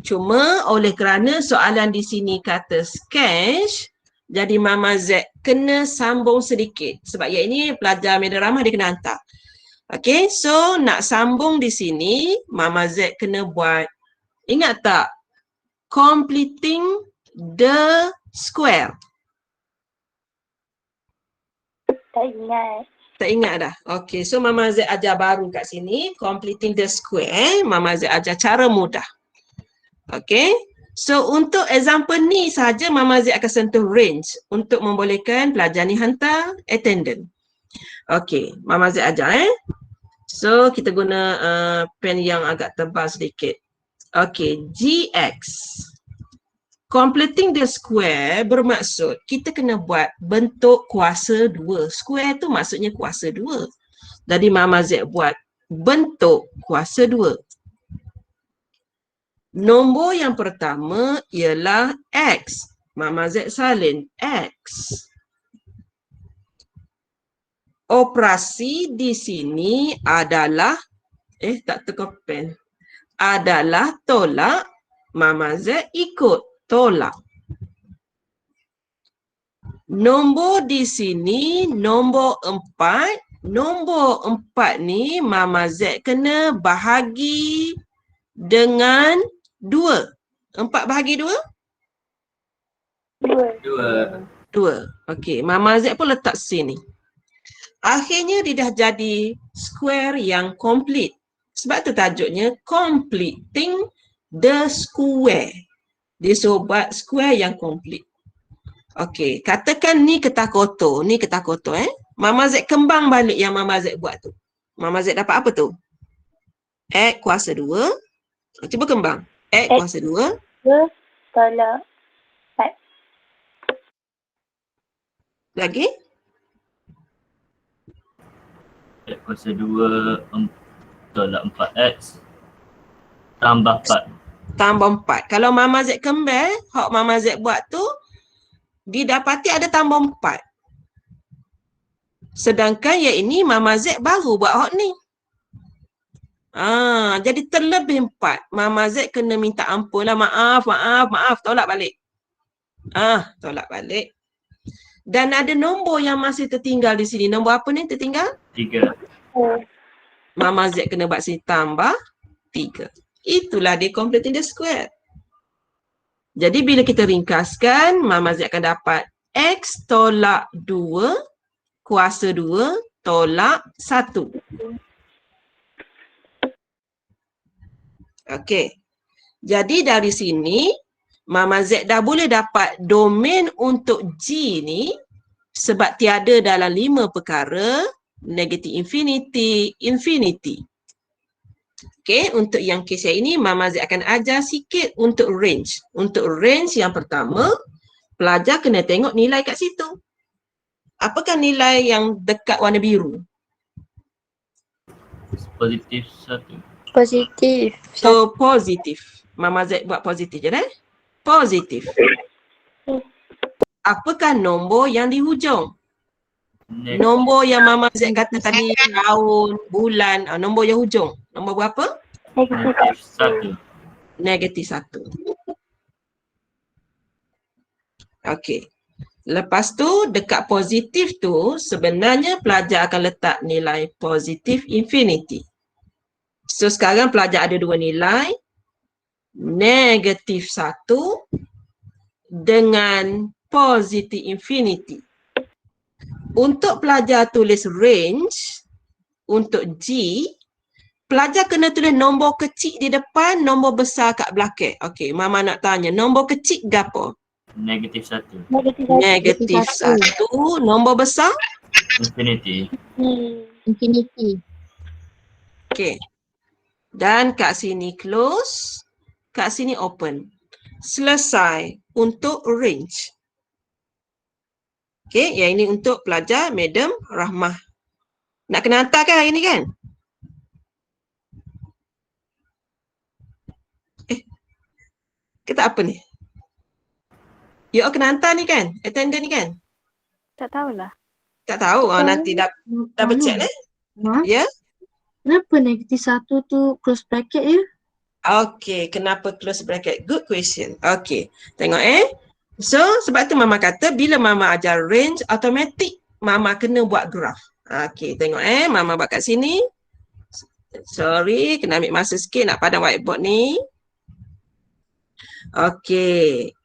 Speaker 1: Cuma oleh kerana soalan di sini kata sketch, jadi Mama Z kena sambung sedikit. Sebab yang ini pelajar Medan Rahmah dia kena hantar. Okay, so nak sambung di sini, Mama Z kena buat, ingat tak? Completing the square.
Speaker 4: Tak ingat.
Speaker 1: Tak ingat dah? Okay, so Mama Z ajar baru kat sini, completing the square. Mama Z ajar cara mudah. Okay, so untuk example ni saja Mama Z akan sentuh range untuk membolehkan pelajar ni hantar attendant. Okay, Mama Z ajar So kita guna pen yang agak tebal sedikit. Okay, GX. Completing the square bermaksud kita kena buat bentuk kuasa 2. Square tu maksudnya kuasa 2. Jadi Mama Z buat bentuk kuasa 2. Nombor yang pertama ialah X. Mama Z salin X. Operasi di sini adalah, tak tukar pen. Adalah tolak. Mama Z ikut tolak. Nombor di sini, nombor 4. Nombor 4 ni Mama Z kena bahagi dengan 2. 4 bahagi 2?
Speaker 4: 2.
Speaker 1: 2. Okey, Mama Z pun letak sini. Akhirnya dia dah jadi square yang complete. Sebab tu tajuknya completing the square. Dia suruh buat square yang complete. Okey, katakan ni ketah kotor. Ni ketah kotor Mama Z kembang balik yang Mama Z buat tu. Mama Z dapat apa tu? X kuasa 2. Cuba kembang. X kuasa 2.
Speaker 4: 2 tolak 4.
Speaker 1: Lagi?
Speaker 5: X kuasa 2 tolak 4X tambah 4.
Speaker 1: Tambah 4. Kalau Mama Z kembali, hak Mama Z buat tu, didapati ada tambah 4. Sedangkan yang ini Mama Z baru buat hak ni. Jadi terlebih 4. Mama Z kena minta ampun lah. Maaf. Tolak balik. Tolak balik. Dan ada nombor yang masih tertinggal di sini. Nombor apa ni tertinggal?
Speaker 5: 3.
Speaker 1: Mama Z kena buat sini tambah 3. Itulah dia completing the square. Jadi bila kita ringkaskan, Mama Z akan dapat X tolak 2 kuasa 2 tolak 1. Okey. Jadi dari sini, Mama Z dah boleh dapat domain untuk G ni sebab tiada dalam 5 perkara, negatif infinity, infinity. Okey, untuk yang kes yang ini, Mama Z akan ajar sikit untuk range. Untuk range yang pertama, pelajar kena tengok nilai kat situ. Apakah nilai yang dekat warna biru?
Speaker 5: Positif 1.
Speaker 2: Positif.
Speaker 1: So, positif. Mama Z buat positif je, Positif. Apakah nombor yang di hujung? Nombor yang Mama Z kata tadi, tahun, bulan, nombor yang hujung. Nombor berapa?
Speaker 5: Negatif 1.
Speaker 1: Negatif 1. Okey. Lepas tu, dekat positif tu, sebenarnya pelajar akan letak nilai positif infinity. So, sekarang pelajar ada 2 nilai. Negatif 1 dengan positif infinity. Untuk pelajar tulis range, untuk G, pelajar kena tulis nombor kecil di depan, nombor besar kat belakang. Okey, Mama nak tanya, nombor kecil gapo?
Speaker 5: Negatif 1.
Speaker 1: Negatif 1. Nombor besar?
Speaker 5: Infinity.
Speaker 2: Infinity.
Speaker 1: Okey. Dan kat sini close, kat sini open. Selesai untuk range. Okey, yang ini untuk pelajar Madam Rahmah. Nak kena hantar kan hari ni kan? Kita apa ni? You all kena hantar ni kan? Attendant ni kan?
Speaker 2: Tak tahulah.
Speaker 1: Tak tahu. Nanti double check
Speaker 6: Ma,
Speaker 1: Ya?
Speaker 6: kenapa negatif 1 tu close bracket ya?
Speaker 1: Okey, kenapa close bracket? Good question. Okey, tengok So, sebab tu Mama kata bila Mama ajar range, automatik Mama kena buat graf. Okey, tengok Mama buat kat sini. Sorry, kena ambil masa sikit nak padam whiteboard ni. Okey.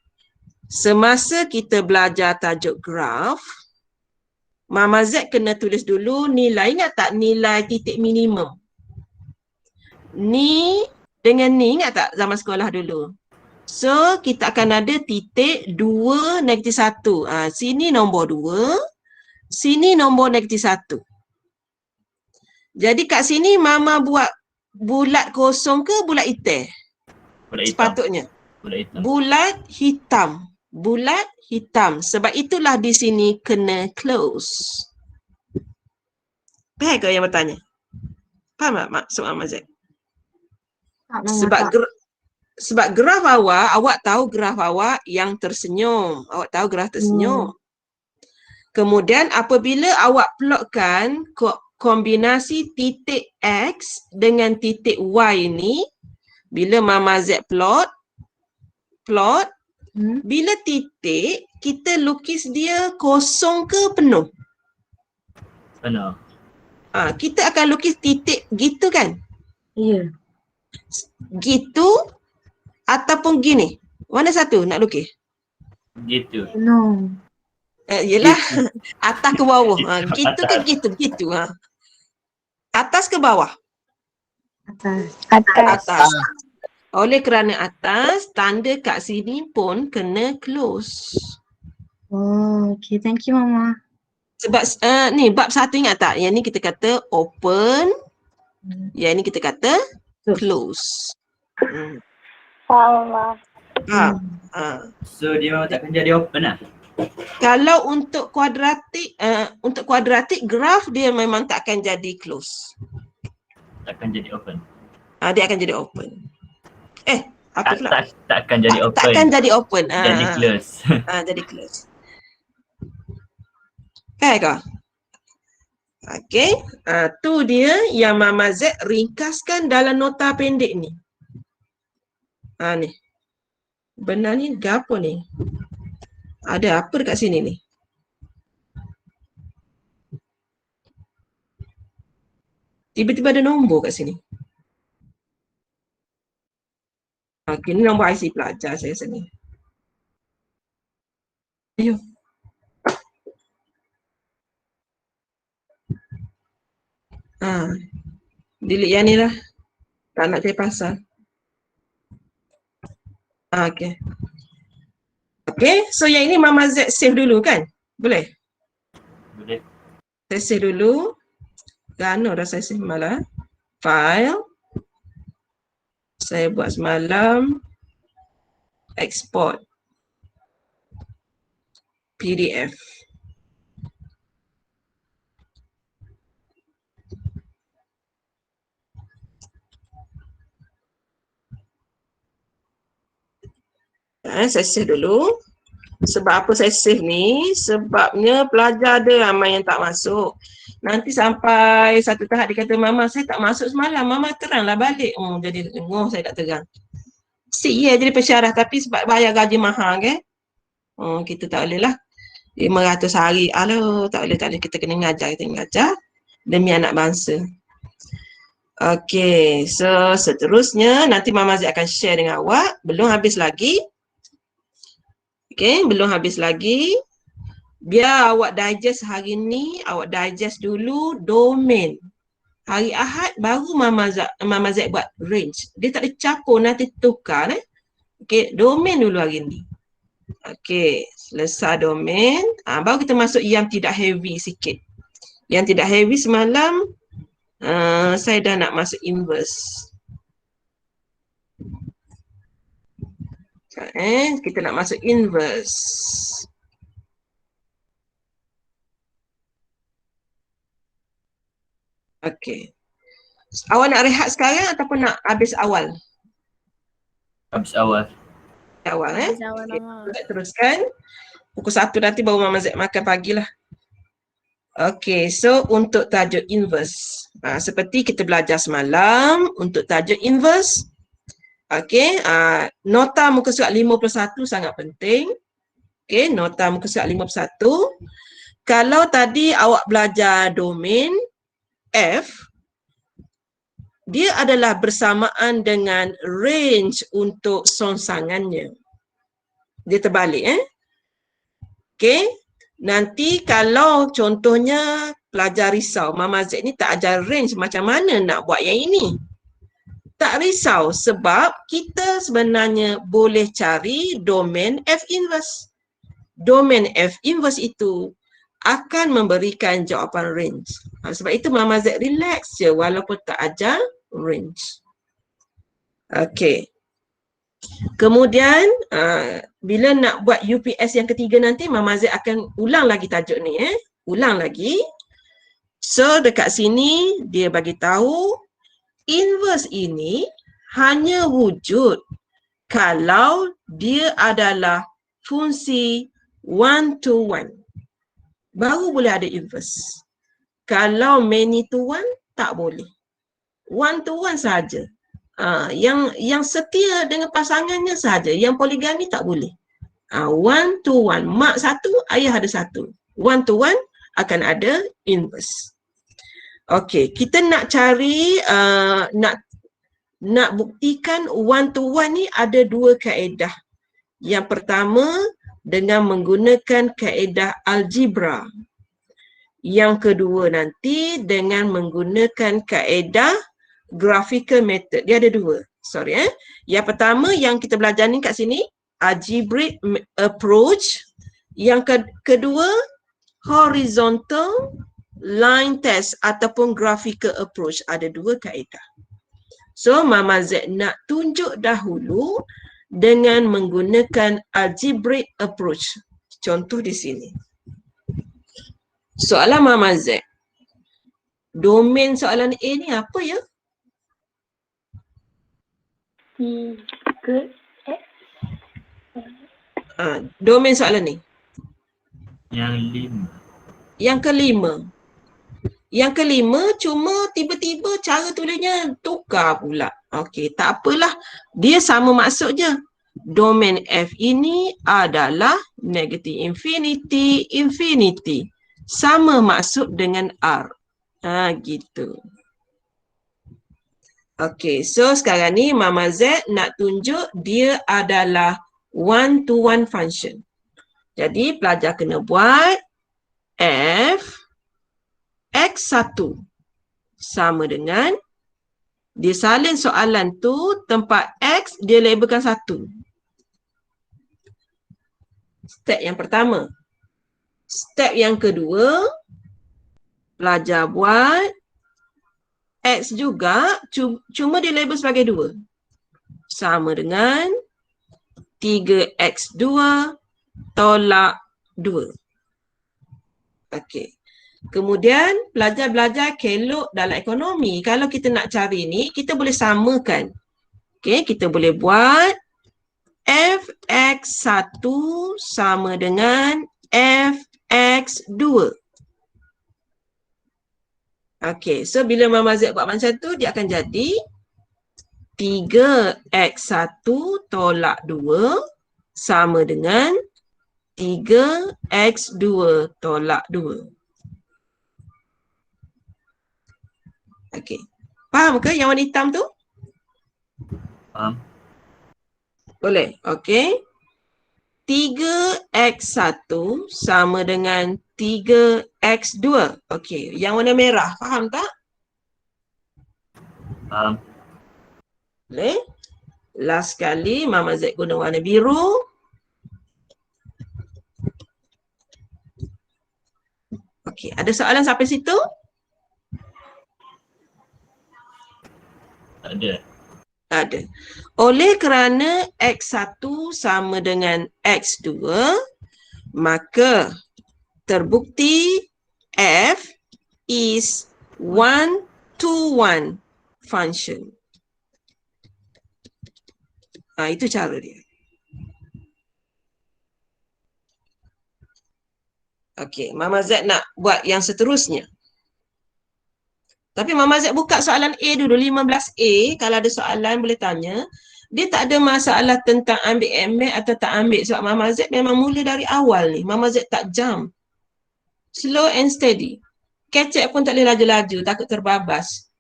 Speaker 1: Semasa kita belajar tajuk graf, Mama Z kena tulis dulu nilai. Ingat tak nilai titik minimum? Ni dengan ni, ingat tak zaman sekolah dulu? So, kita akan ada titik 2, negatif 1. Sini nombor 2. Sini nombor negatif 1. Jadi kat sini Mama buat bulat kosong ke bulat hitam?
Speaker 5: Bulat hitam.
Speaker 1: Sepatutnya.
Speaker 5: Bulat hitam.
Speaker 1: Bulat hitam. Bulat hitam. Sebab itulah di sini kena close. Faham ke yang bertanya? Faham tak maksud Mama Z?
Speaker 6: Tak,
Speaker 1: Sebab graf awak tahu graf awak yang tersenyum. Awak tahu graf tersenyum. Kemudian apabila awak plotkan kombinasi titik X dengan titik Y ni, bila Mama Z plot, bila titik, kita lukis dia kosong ke penuh?
Speaker 5: Penuh.
Speaker 1: Kita akan lukis titik gitu kan?
Speaker 6: Ya.
Speaker 1: Gitu ataupun gini? Mana satu nak lukis?
Speaker 5: Gitu.
Speaker 6: No.
Speaker 1: Yelah, atas ke bawah. Gitu ke gitu? Atas ke bawah? Atas. Oleh kerana atas, tanda kat sini pun kena close.
Speaker 6: Oh, okay. Thank you, Mama.
Speaker 1: Sebab ni bab 1 ingat tak? Yang ni kita kata open. Yang ni kita kata close.
Speaker 4: Faham lah.
Speaker 5: So dia memang takkan jadi open lah.
Speaker 1: Kalau untuk kuadratik graf dia memang tak akan jadi close.
Speaker 5: Takkan jadi open.
Speaker 1: Dia akan jadi open. Apa pula?
Speaker 5: Takkan jadi open.
Speaker 1: Takkan jadi open.
Speaker 5: Jadi close.
Speaker 1: Jadi close. Kau? Okey. Tu dia yang Mama Z ringkaskan dalam nota pendek ni. Ni. Benar ni gapo ni? Ada apa dekat sini ni? Tiba-tiba ada nombor kat sini. Okey, ni nombor IC pelajar saya sini. Ayuh. Delete yang ni lah. Tak nak saya pasal. Okey. Okey, so yang ini Mama Z save dulu kan? Boleh?
Speaker 5: Boleh.
Speaker 1: Saya save dulu. Gano dah saya save malam. File. Saya buat semalam. Export. PDF. Saya save dulu. Sebab apa saya save ni? Sebabnya pelajar ada ramai yang tak masuk. Nanti sampai satu tahap dia kata, Mama saya tak masuk semalam. Mama teranglah balik. Jadi saya tak terang. Jadi pesyarah tapi sebab bayar gaji mahal kan. Kita tak boleh lah. 500 hari. Alah, tak boleh. Kita kena ngajar. Demi anak bangsa. Okey, so seterusnya nanti Mama Z akan share dengan awak. Belum habis lagi. Okey, belum habis lagi. Biar awak digest hari ni, awak digest dulu domain. Hari Ahad baru Mama Z buat range. Dia tak ada capur, nanti tukar. Okey, domain dulu hari ni. Okey, selesai domain. Baru kita masuk yang tidak heavy sikit. Yang tidak heavy semalam, saya dah nak masuk inverse. Kita nak masuk inverse. Okey. Awak nak rehat sekarang ataupun nak habis awal?
Speaker 5: Habis awal.
Speaker 1: Awal
Speaker 2: Habis awal, Mama.
Speaker 1: Kita teruskan. Pukul 1 nanti baru Mama Z makan pagi lah. Okey, so untuk tajuk inverse. Seperti kita belajar semalam, untuk tajuk inverse. Okey, nota muka surat 51 sangat penting. Okey, nota muka surat 51. Kalau tadi awak belajar domain F, dia adalah bersamaan dengan range untuk songsangannya. Dia terbalik Okey, nanti kalau contohnya pelajar risau, Mama Z ni tak ajar range, macam mana nak buat yang ini? Tak risau sebab kita sebenarnya boleh cari domain F inverse. Domain F inverse itu akan memberikan jawapan range. Sebab itu Mama Z relax je walaupun tak ajar range. Okey. Kemudian bila nak buat UPS yang ketiga nanti Mama Z akan ulang lagi tajuk ni Ulang lagi. So dekat sini dia bagi tahu inverse ini hanya wujud kalau dia adalah fungsi one to one. Baru boleh ada inverse. Kalau many to one, tak boleh. One to one saja. Yang setia dengan pasangannya saja. Yang poligami tak boleh. One to one. Mak satu, ayah ada satu. One to one akan ada inverse. Okey, kita nak cari, nak buktikan one to one ni ada dua kaedah. Yang pertama, dengan menggunakan kaedah algebra. Yang kedua nanti dengan menggunakan kaedah graphical method. Dia ada dua. Sorry Yang pertama yang kita belajar ni kat sini, algebraic approach. Yang kedua, horizontal line test ataupun graphical approach. Ada dua kaedah. So, Mama Z nak tunjuk dahulu dengan menggunakan algebraic approach. Contoh di sini. Soalan Mama Z. Domain soalan A ni apa ya?
Speaker 4: 3X.
Speaker 1: Domain soalan ni.
Speaker 5: Yang 5.
Speaker 1: Yang kelima. Yang kelima cuma tiba-tiba cara tulisnya tukar pula. Okey, tak apalah. Dia sama maksud je. Domain F ini adalah negative infinity, infinity. Sama maksud dengan R. Gitu. Okey, so sekarang ni Mama Z nak tunjuk dia adalah one-to-one function. Jadi pelajar kena buat F X1 sama dengan, dia salin soalan tu, tempat X dia labelkan 1. Step yang pertama. Step yang kedua, pelajar buat X juga, cuma dia label sebagai 2. Sama dengan 3X2 tolak 2. Okey. Kemudian pelajar belajar kelok dalam ekonomi. Kalau kita nak cari ni, kita boleh samakan. Okey, kita boleh buat Fx1 sama dengan Fx2. Okey, so bila Mama Z buat macam tu, dia akan jadi 3x1 tolak 2 sama dengan 3x2 tolak 2. Okey. Faham ke yang warna hitam tu?
Speaker 5: Faham.
Speaker 1: Boleh. Okey. 3x1 sama dengan 3x2. Okey. Yang warna merah. Faham tak?
Speaker 5: Faham.
Speaker 1: Boleh. Last sekali Mama Z guna warna biru. Okey. Ada soalan sampai situ?
Speaker 5: Tak ada.
Speaker 1: Ada. Oleh kerana X1 sama dengan X2, maka terbukti F is one-to-one function. Itu cara dia. Okey, Mama Z nak buat yang seterusnya. Tapi Mama Z buka soalan A dulu, 15A. Kalau ada soalan boleh tanya. Dia tak ada masalah tentang ambil MA atau tak ambil. Sebab Mama Z memang mula dari awal ni. Mama Z tak jump. Slow and steady. Kecek pun tak boleh laju-laju, takut terbabas.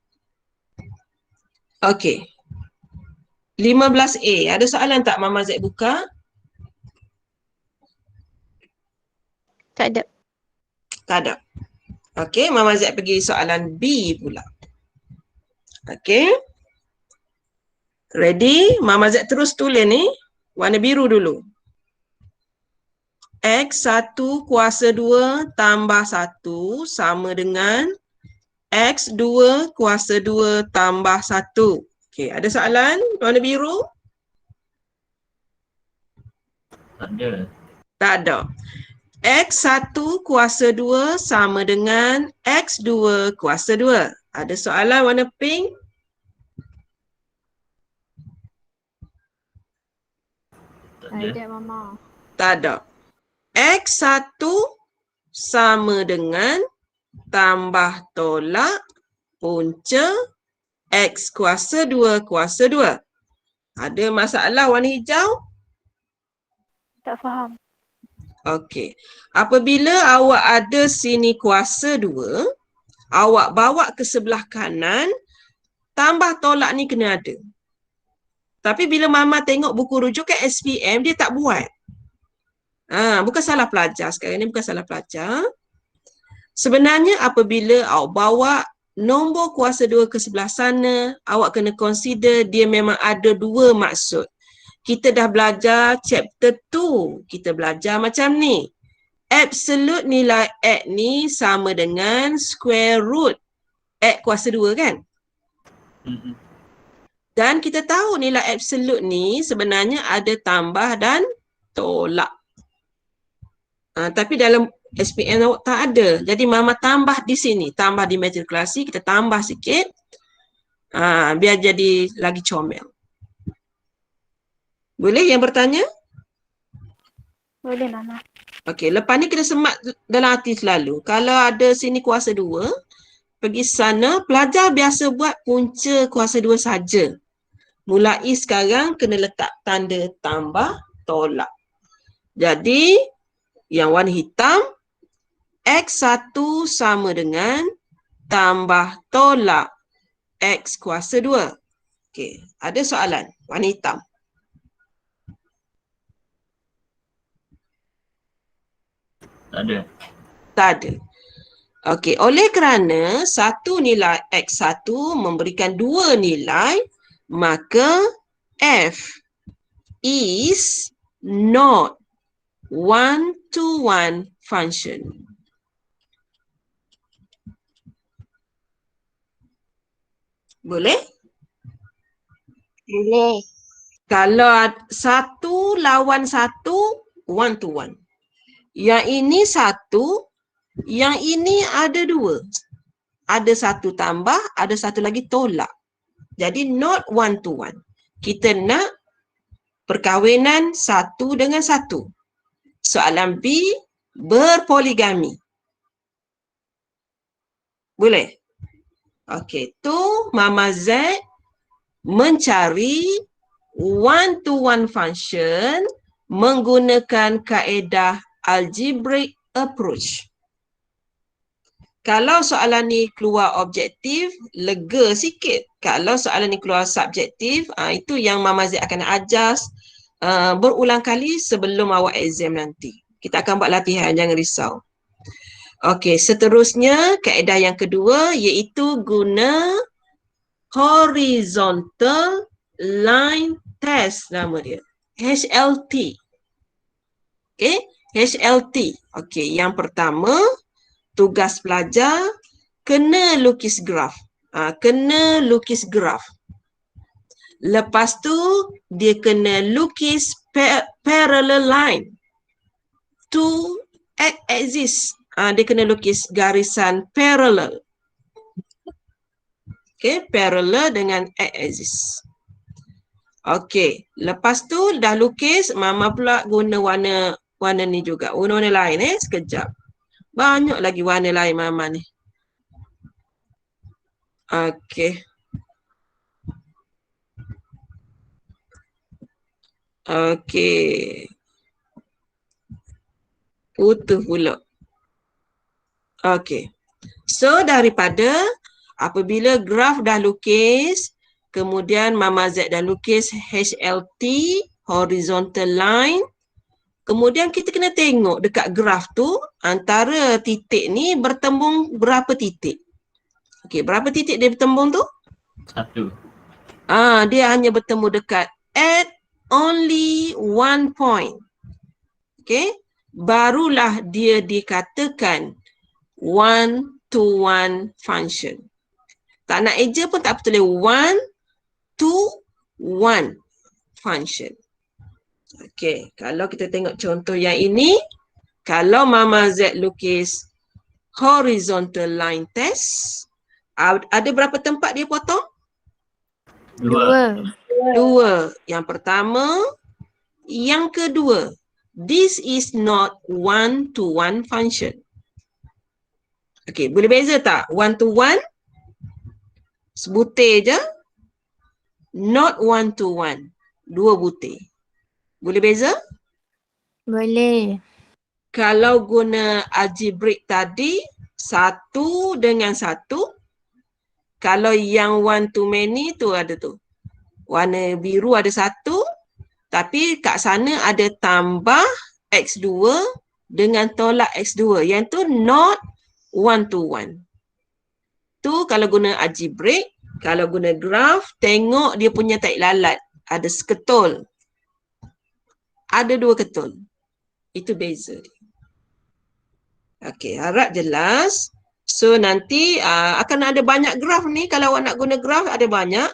Speaker 1: Okey. 15A. Ada soalan tak Mama Z buka?
Speaker 2: Tak ada.
Speaker 1: Tak ada. Okey, Mama Z pergi soalan B pula. Okey. Ready? Mama Z terus tulis ni. Warna biru dulu. X1 kuasa 2 tambah 1 sama dengan X2 kuasa 2 tambah 1. Okey, ada soalan? Warna biru?
Speaker 5: Tak ada.
Speaker 1: Tak ada. X1 kuasa 2 sama dengan X2 kuasa 2. Ada soalan warna pink?
Speaker 5: Tak ada.
Speaker 2: Ada Mama.
Speaker 1: Tak ada. X1 sama dengan tambah tolak punca X kuasa 2 kuasa 2. Ada masalah warna hijau?
Speaker 2: Tak faham.
Speaker 1: Okey. Apabila awak ada sini kuasa 2, awak bawa ke sebelah kanan, tambah tolak ni kena ada. Tapi bila Mama tengok buku rujukan SPM, dia tak buat. Bukan salah pelajar sekarang ni, bukan salah pelajar. Sebenarnya apabila awak bawa nombor kuasa 2 ke sebelah sana, awak kena consider dia memang ada 2 maksud. Kita dah belajar chapter 2. Kita belajar macam ni. Absolute nilai X ni sama dengan square root X kuasa 2 kan? Dan kita tahu nilai absolut ni sebenarnya ada tambah dan tolak. Tapi dalam SPM awak tak ada. Jadi Mama tambah di sini. Tambah di matrikulasi, kita tambah sikit. Biar jadi lagi comel. Boleh yang bertanya?
Speaker 2: Boleh, Mama.
Speaker 1: Okey, lepas ni kita semat dalam hati selalu. Kalau ada sini kuasa 2, pergi sana, pelajar biasa buat punca kuasa 2 saja. Mulai sekarang kena letak tanda tambah, tolak. Jadi, yang warna hitam, X1 sama dengan tambah tolak X kuasa 2. Okey, ada soalan? Warna hitam.
Speaker 5: Tak ada.
Speaker 1: Tak ada. Okey, oleh kerana satu nilai X1 memberikan 2 nilai, maka F is not one-to-one function. Boleh?
Speaker 4: Boleh.
Speaker 1: Kalau 1 lawan 1, one-to-one. Yang ini 1, yang ini ada 2. Ada 1 tambah, ada 1 lagi tolak. Jadi not one-to-one. Kita nak perkahwinan 1 dengan 1. Soalan B, berpoligami. Boleh? Okey, tu Mama Z mencari one-to-one function menggunakan kaedah algebraic approach. Kalau soalan ni keluar objektif, lega sikit. Kalau soalan ni keluar subjektif, itu yang Mama Z akan ajar berulang kali sebelum awak exam nanti. Kita akan buat latihan, jangan risau. Okey, seterusnya kaedah yang kedua iaitu guna horizontal line test, nama dia. HLT. Okey, HLT. Okey, yang pertama, tugas pelajar kena lukis graf. Kena lukis graf. Lepas tu, dia kena lukis parallel line to x-axis. Dia kena lukis garisan parallel. Okay, parallel dengan x-axis. Okay, lepas tu dah lukis, Mama pula guna warna ni juga. Warna lain sekejap. Banyak lagi warna lain Mama ni. Okay. Okay. Utuh pula. Okay. So, daripada apabila graf dah lukis, kemudian Mama Z dah lukis HLT, horizontal line, kemudian kita kena tengok dekat graf tu, antara titik ni bertembung berapa titik. Okey, berapa titik dia bertembung tu?
Speaker 5: 1.
Speaker 1: Dia hanya bertemu dekat at only one point. Okey, barulah dia dikatakan one-to-one function. Tak nak eja pun tak betul, one-to-one function. Okey, kalau kita tengok contoh yang ini, kalau Mama Z lukis horizontal line test, ada berapa tempat dia potong?
Speaker 5: 2.
Speaker 1: 2. Yang pertama, yang kedua. This is not one-to-one function. Okey, boleh beza tak? One-to-one, sebutir je. Not one-to-one, 2 butir. Boleh beza?
Speaker 2: Boleh.
Speaker 1: Kalau guna algebraic tadi, 1 dengan 1. Kalau yang one to many tu ada tu. Warna biru ada 1. Tapi kat sana ada tambah X2 dengan tolak X2. Yang tu not one-to-one. Tu kalau guna algebraic, kalau guna graf, tengok dia punya tarik lalat. Ada seketul. Ada 2 ketul. Itu beza dia. Okey, harap jelas. So nanti akan ada banyak graf ni. Kalau awak nak guna graf, ada banyak.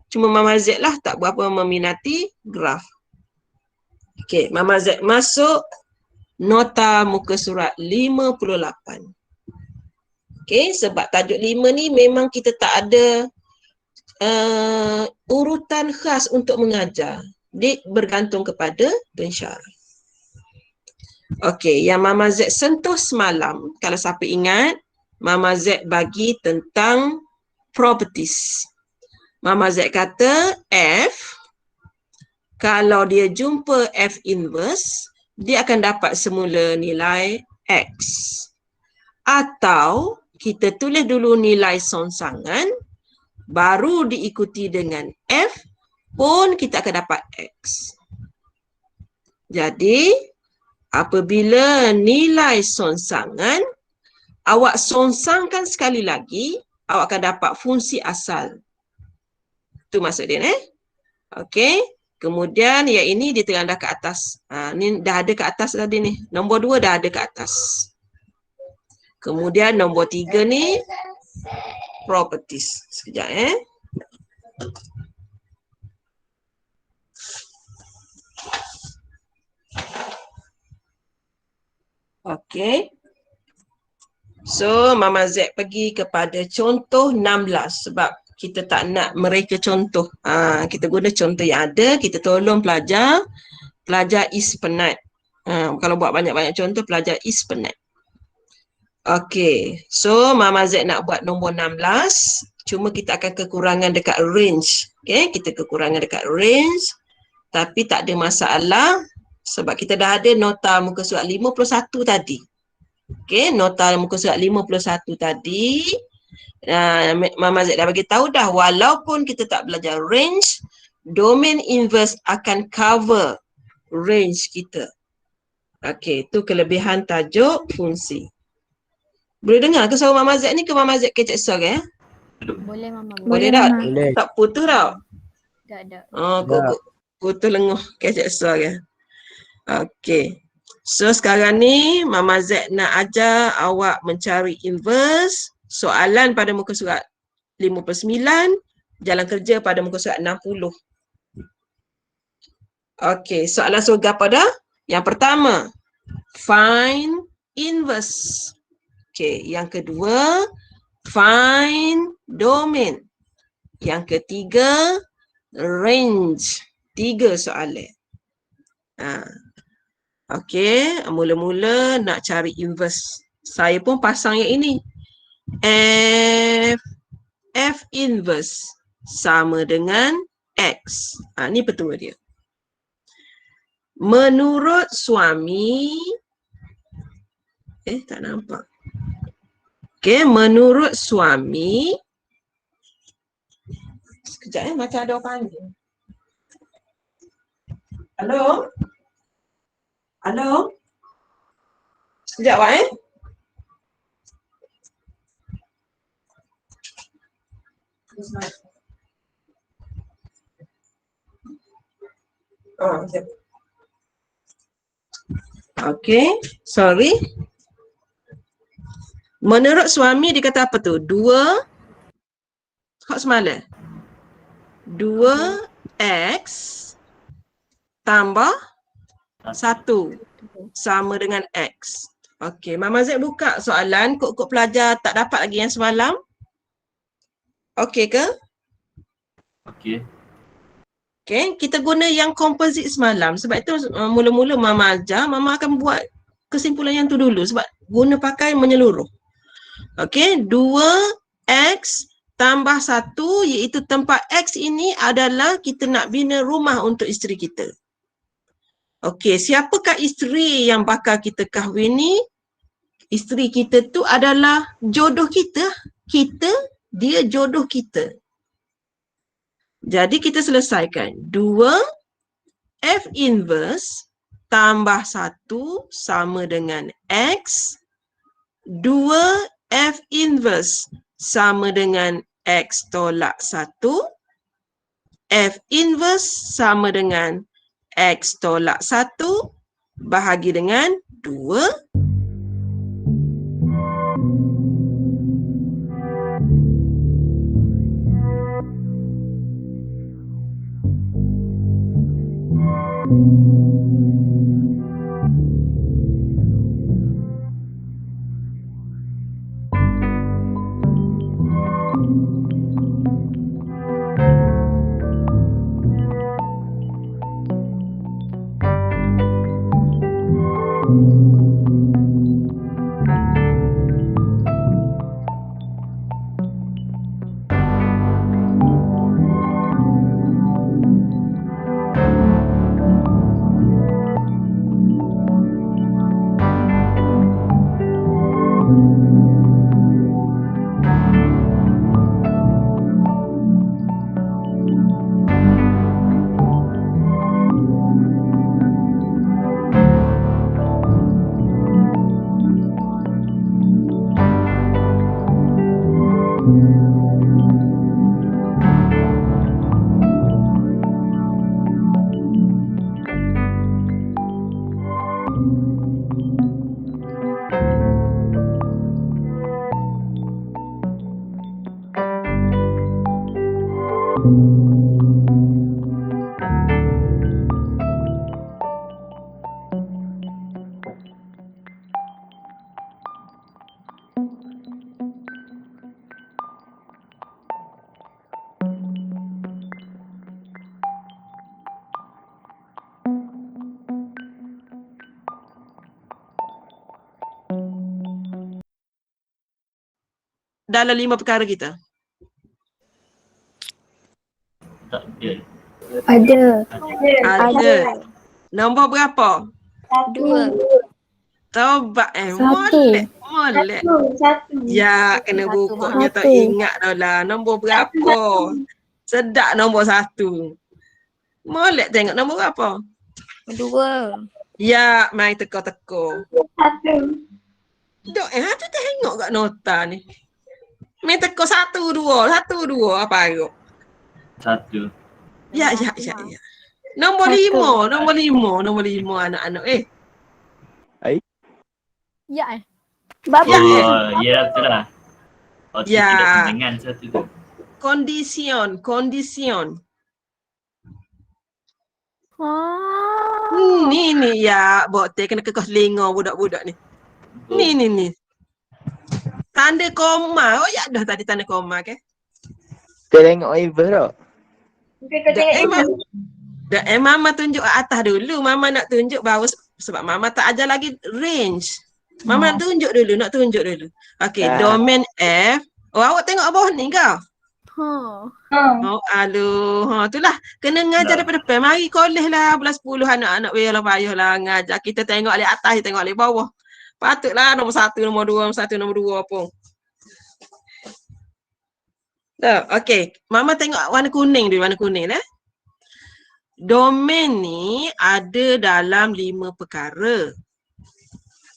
Speaker 1: Cuma Mama Z lah tak berapa meminati graf. Okey, Mama Z masuk nota muka surat 58. Okey, sebab tajuk 5 ni memang kita tak ada urutan khas untuk mengajar. Dia bergantung kepada pensyarah. Okey, yang Mama Z sentuh semalam, kalau siapa ingat, Mama Z bagi tentang properties. Mama Z kata F, kalau dia jumpa F inverse, dia akan dapat semula nilai X. Atau kita tulis dulu nilai songsangan, baru diikuti dengan F, pun kita akan dapat X. Jadi, apabila nilai songsangan, awak songsangkan sekali lagi, awak akan dapat fungsi asal. Itu maksud dia, Okey. Kemudian yang ini dia tengah dah ke atas. Ni dah ada ke atas tadi ni. Nombor 2 dah ada ke atas. Kemudian nombor 3 ni properties. Sekejap Okey. So, Mama Z pergi kepada contoh 16 sebab kita tak nak mereka contoh. Kita guna contoh yang ada, kita tolong pelajar is penat. Kalau buat banyak-banyak contoh, pelajar is penat. Okey. So, Mama Z nak buat nombor 16, cuma kita akan kekurangan dekat range. Okey, kita kekurangan dekat range, tapi tak ada masalah sebab kita dah ada nota muka surat 51 tadi. Okey, nota muka surat 51 tadi. Mama Z dah bagi tahu dah, walaupun kita tak belajar range, domain inverse akan cover range kita. Okey, itu kelebihan tajuk fungsi. Boleh dengar ke suara Mama Z ni ke Mama Z kecek suara
Speaker 2: Boleh Mama.
Speaker 1: Boleh tak?
Speaker 3: Boleh.
Speaker 1: Tak putus tau.
Speaker 2: Tak.
Speaker 1: Kok putus lenguh kecek suara. Okey. So sekarang ni Mama Z nak ajar awak mencari inverse soalan pada muka surat 59, jalan kerja pada muka surat 60. Okey, soalan surga pada yang pertama, find inverse. Okey, yang kedua, find domain. Yang ketiga, range. 3 soalan. Okey, mula-mula nak cari inverse. Saya pun pasang yang ini. F inverse sama dengan X. Ni petua dia. Menurut suami, tak nampak. Okey, menurut suami, sekejap macam ada orang panggil. Halo? Halo? Sekejap Wak Okey, sorry. Menurut suami dia kata apa tu? 2 kok semalam? 2x tambah 1 sama dengan X. Okey, Mama Z buka soalan, kok pelajar tak dapat lagi yang semalam. Okey ke?
Speaker 5: Okey.
Speaker 1: Okey, kita guna yang komposit semalam. Sebab itu mula-mula Mama ajar, Mama akan buat kesimpulan yang tu dulu sebab guna pakai menyeluruh. Okey, 2x tambah 1 iaitu tempat X ini adalah kita nak bina rumah untuk isteri kita. Okey, siapakah isteri yang bakal kita kahwini? Isteri kita tu adalah jodoh kita. Dia jodoh kita. Jadi kita selesaikan. 2 F inverse tambah 1 sama dengan X. 2 F inverse sama dengan X tolak 1. F inverse sama dengan X tolak 1 bahagi dengan 2. Dalam 5 perkara kita.
Speaker 5: Tak ada.
Speaker 2: Ada.
Speaker 1: Ada. Nombor berapa?
Speaker 2: 2.
Speaker 1: Tobat
Speaker 2: Satu.
Speaker 1: molek.
Speaker 4: Satu.
Speaker 1: Ya, kena
Speaker 2: Satu,
Speaker 1: bukunya tak
Speaker 2: satu.
Speaker 1: ingat dah lah. Nombor berapa? Sedap nombor 1. Molek tengok nombor berapa?
Speaker 2: 2.
Speaker 1: Ya, mai teko-teko.
Speaker 4: Satu.
Speaker 1: Dok, tu tengok kat nota ni. Mai teko 1, 2, 1, 2 apa agak?
Speaker 5: 1.
Speaker 1: Ya. Nombor
Speaker 2: Satu.
Speaker 1: 5, nombor 5 anak-anak.
Speaker 2: Ya.
Speaker 1: Ya.
Speaker 5: Oh, ya betul lah. Oh, tu
Speaker 1: Ya.
Speaker 5: tidak panjangan satu tu.
Speaker 1: Kondisi.
Speaker 2: Oh.
Speaker 1: Ni ya, bokte kena kekos telinga budak-budak ni. Ni. Tanda koma. Oh ya dah tadi tanda koma ke?
Speaker 3: Kau tengok Iver tak?
Speaker 4: Kau tengok itu.
Speaker 1: Mama tunjuk atas dulu. Mama nak tunjuk baru sebab Mama tak ajar lagi range. Mama nak tunjuk dulu. Okey, domain F. Oh, awak tengok bawah ni kau? Oh, aduh. Itulah. Kena ngajar daripada depan. Mari kolej lah bulan 10 anak-anak biarlah payahlah ngajar. Kita tengok alik atas, tengok alik bawah. Patutlah nombor 1, nombor 2, nombor 1, nombor 2 pun. Dah, okey. Mama tengok warna kuning dulu, warna kuning eh. Domain ni ada dalam 5 perkara.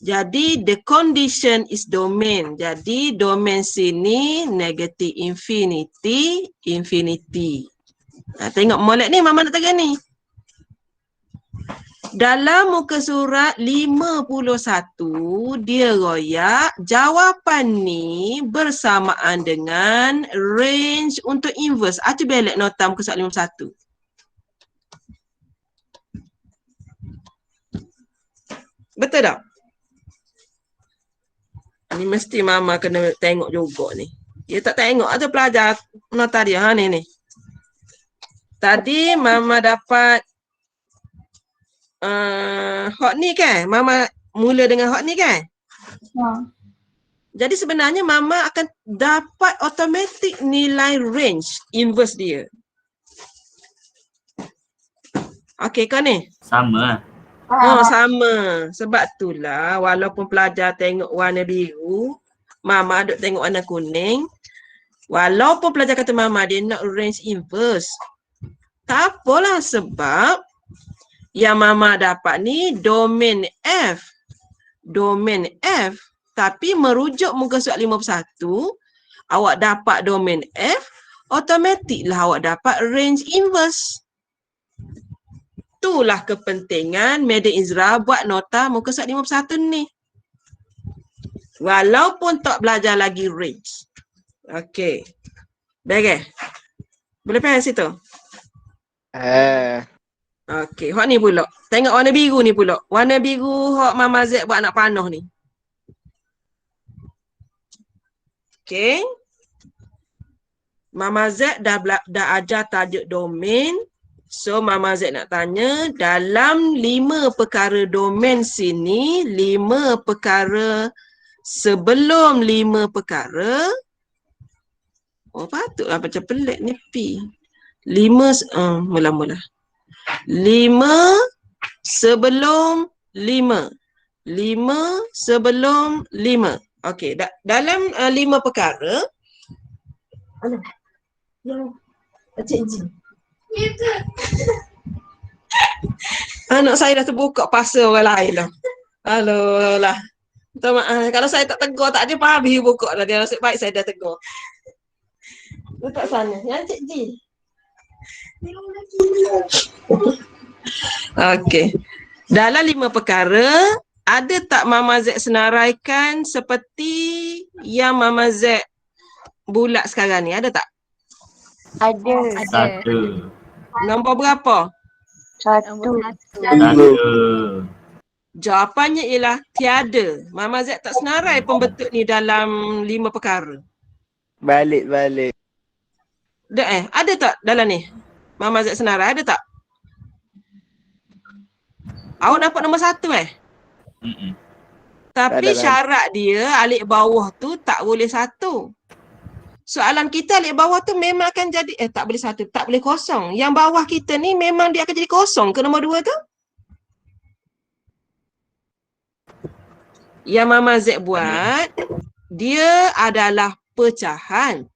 Speaker 1: Jadi the condition is domain. Jadi domain sini negative infinity. Tengok molek ni Mama nak tekan ni. Dalam muka surat 51 dia royak jawapan ni bersamaan dengan range untuk inverse. Acu belek nota muka surat 51. Betul tak? Ni mesti Mama kena tengok juga ni. Dia tak tengok atau pelajar nota dia. Ni. Tadi Mama dapat hot ni kan? Mama mula dengan hot ni kan? Jadi sebenarnya Mama akan dapat automatic nilai range inverse dia. Okey kau ni?
Speaker 5: Sama lah.
Speaker 1: Oh, sama. Sebab itulah walaupun pelajar tengok warna biru, Mama duk tengok warna kuning. Walaupun pelajar kata Mama dia nak range inverse. Tak apalah sebab yang Mama dapat ni domain F. Domain F. Tapi merujuk muka surat 51, awak dapat domain F, automatiklah awak dapat range inverse. Itulah kepentingan Madam Izra buat nota muka surat 51 ni. Walaupun tak belajar lagi range. Okey. Baik. Boleh faham situ? Okey, hak ni pula. Tengok warna biru ni pula. Warna biru hak Mama Z buat anak panah ni. Okey. Mama Z dah ajar tajuk domain. So Mama Z nak tanya, dalam 5 perkara domain sini, 5 perkara sebelum 5 perkara. Oh, patutlah macam pelik ni P. 5 mula-mula. 5 sebelum 5. 5 sebelum 5. Okey, dalam 5 perkara. Mana? Yang Cik. Anak saya dah terbuka pasal orang lain dah. Halo lah. Minta maaf. Kalau saya tak tegur tak ada faham dia buka dah. Dia nasib baik saya dah tegur. Letak sana. Yang Cik Ji. Okey. Dalam 5 perkara, ada tak Mama Z senaraikan seperti yang Mama Z bulat sekarang ni? Ada tak?
Speaker 2: Ada.
Speaker 5: Satu.
Speaker 1: Nombor berapa?
Speaker 2: Satu.
Speaker 1: Jawapannya ialah tiada. Mama Z tak senarai pembentuk ni dalam 5 perkara.
Speaker 3: Balik.
Speaker 1: Ada tak dalam ni? Mama Z senarai ada tak? Awak dapat nombor 1 Tapi
Speaker 3: Tak ada.
Speaker 1: syarat dia alik bawah tu tak boleh 1. Soalan kita alik bawah tu memang akan jadi tak boleh 1, tak boleh kosong. Yang bawah kita ni memang dia akan jadi kosong ke nombor 2 tu? Yang Mama Z buat, dia adalah pecahan.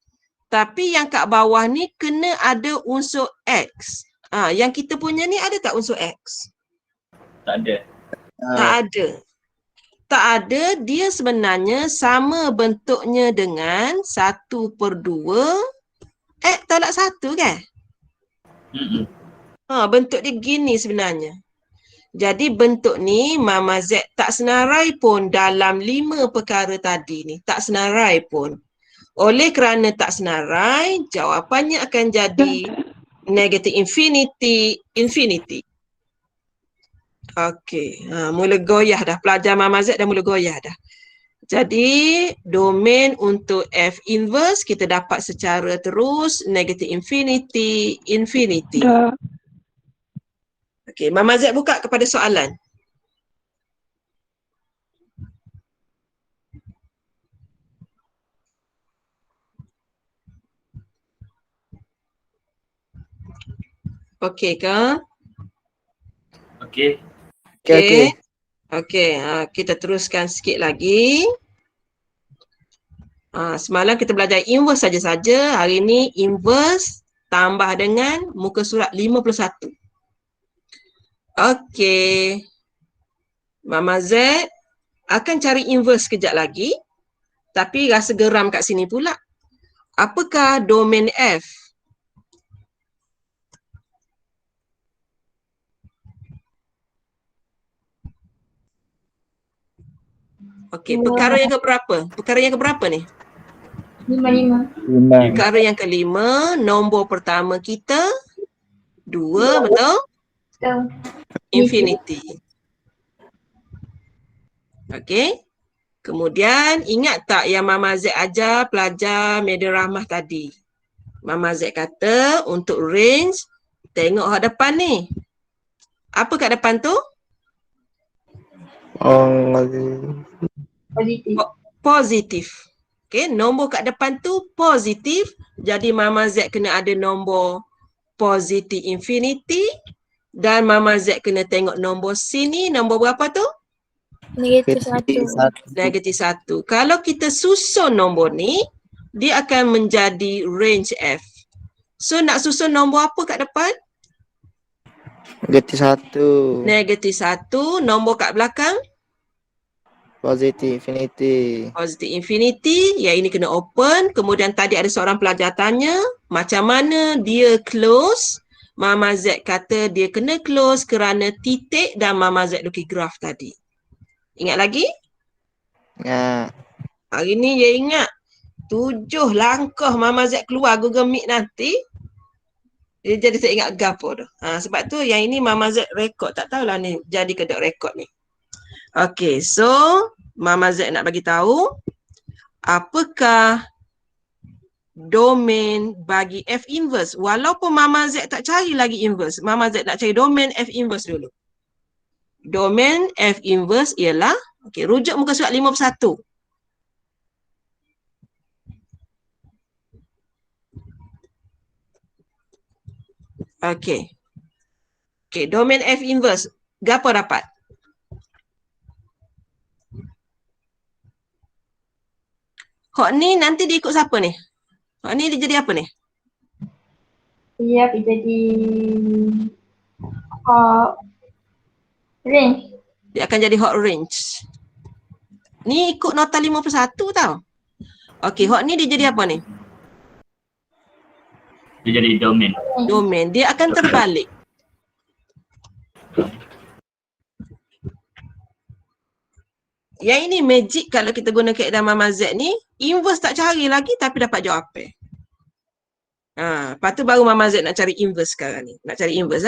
Speaker 1: Tapi yang kat bawah ni kena ada unsur X. Yang kita punya ni ada tak unsur X?
Speaker 5: Tak ada.
Speaker 1: Tak ada. Tak ada, dia sebenarnya sama bentuknya dengan 1/2 tolak 1 kan? Bentuk dia gini sebenarnya. Jadi bentuk ni Mama Z tak senarai pun dalam 5 perkara tadi ni. Tak senarai pun. Oleh kerana tak senarai, jawapannya akan jadi negative infinity. Okey, mula goyah dah. Pelajar Mama Z dah mula goyah dah. Jadi, domain untuk F inverse kita dapat secara terus negative infinity. Okey, Mama Z buka kepada soalan. Okey ke?
Speaker 5: Okey.
Speaker 3: Okey.
Speaker 1: Okey, kita teruskan sikit lagi. Semalam kita belajar inverse saja-saja. Hari ni inverse tambah dengan muka surat 51. Okey. Mama Z akan cari inverse kejap lagi. Tapi rasa geram kat sini pula. Apakah domain F? Okey, perkara yang keberapa? Perkara yang keberapa ni?
Speaker 4: 5.
Speaker 1: Perkara yang kelima, nombor pertama kita 2, betul? Infinity. Okey. Kemudian ingat tak yang Mama Z ajar pelajar Media Rahmah tadi? Mama Z kata untuk range, tengok hadapan ni. Apa kat depan tu? Positif. Okey, nombor kat depan tu positif. Jadi Mama Z kena ada nombor positif infinity. Dan Mama Z kena tengok nombor sini. Nombor berapa tu? Negatif 1. Kalau kita susun nombor ni, dia akan menjadi range F. So nak susun nombor apa kat depan?
Speaker 3: Negatif 1.
Speaker 1: Negatif 1. Nombor kat belakang?
Speaker 3: Positif infinity.
Speaker 1: Positif infinity. Yang ini kena open. Kemudian tadi ada seorang pelajar tanya, macam mana dia close? Mama Z kata dia kena close kerana titik dan Mama Z lukis graf tadi. Ingat lagi?
Speaker 3: Ya.
Speaker 1: Hari ni dia ingat 7 langkah Mama Z keluar Google Meet nanti. Jadi saya ingat gapo tu. Sebab tu yang ini Mama Z rekod. Tak tahulah ni jadi ke tak rekod ni. Okay, so Mama Z nak bagi tahu apakah domain bagi F inverse. Walaupun Mama Z tak cari lagi inverse, Mama Z nak cari domain F inverse dulu. Domain F inverse ialah, okay, rujuk muka surat 51. Okay. Okay, domain F inverse. Gapo dapat? Hok ni nanti dia ikut siapa ni? Hok ni dia jadi apa ni?
Speaker 4: Dia jadi range.
Speaker 1: Dia akan jadi hot range. Ni ikut nota 51 tau. Okey, hot ni dia jadi apa ni?
Speaker 5: Dia jadi domain.
Speaker 1: Domain. Dia akan terbalik. Yang ini magic kalau kita guna kaedah Mama Z ni, inverse tak cari lagi tapi dapat jawab pair. Lepas tu baru Mama Z nak cari inverse sekarang ni. Nak cari inverse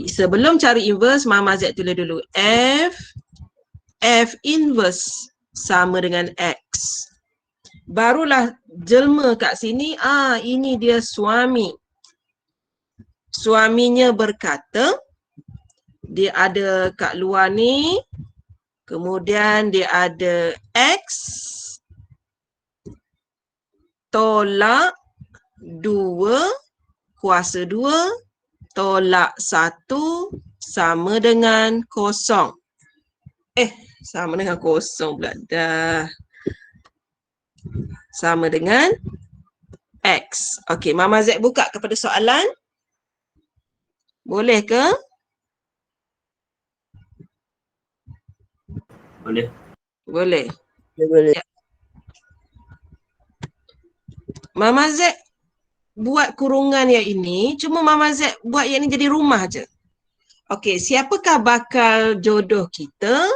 Speaker 1: Sebelum cari inverse, Mama Z tulis dulu F inverse sama dengan X. Barulah jelma kat sini, ini dia suami. Suaminya berkata, dia ada kat luar ni, kemudian dia ada X tolak 2 kuasa 2 tolak 1 sama dengan kosong. Sama dengan kosong pula dah. Sama dengan X. Okey, Mama Z buka kepada soalan. Boleh ke?
Speaker 5: Boleh.
Speaker 1: Boleh.
Speaker 3: Boleh.
Speaker 1: Ya. Mama Z buat kurungan yang ini, cuma Mama Z buat yang ini jadi rumah je. Okey, siapakah bakal jodoh kita?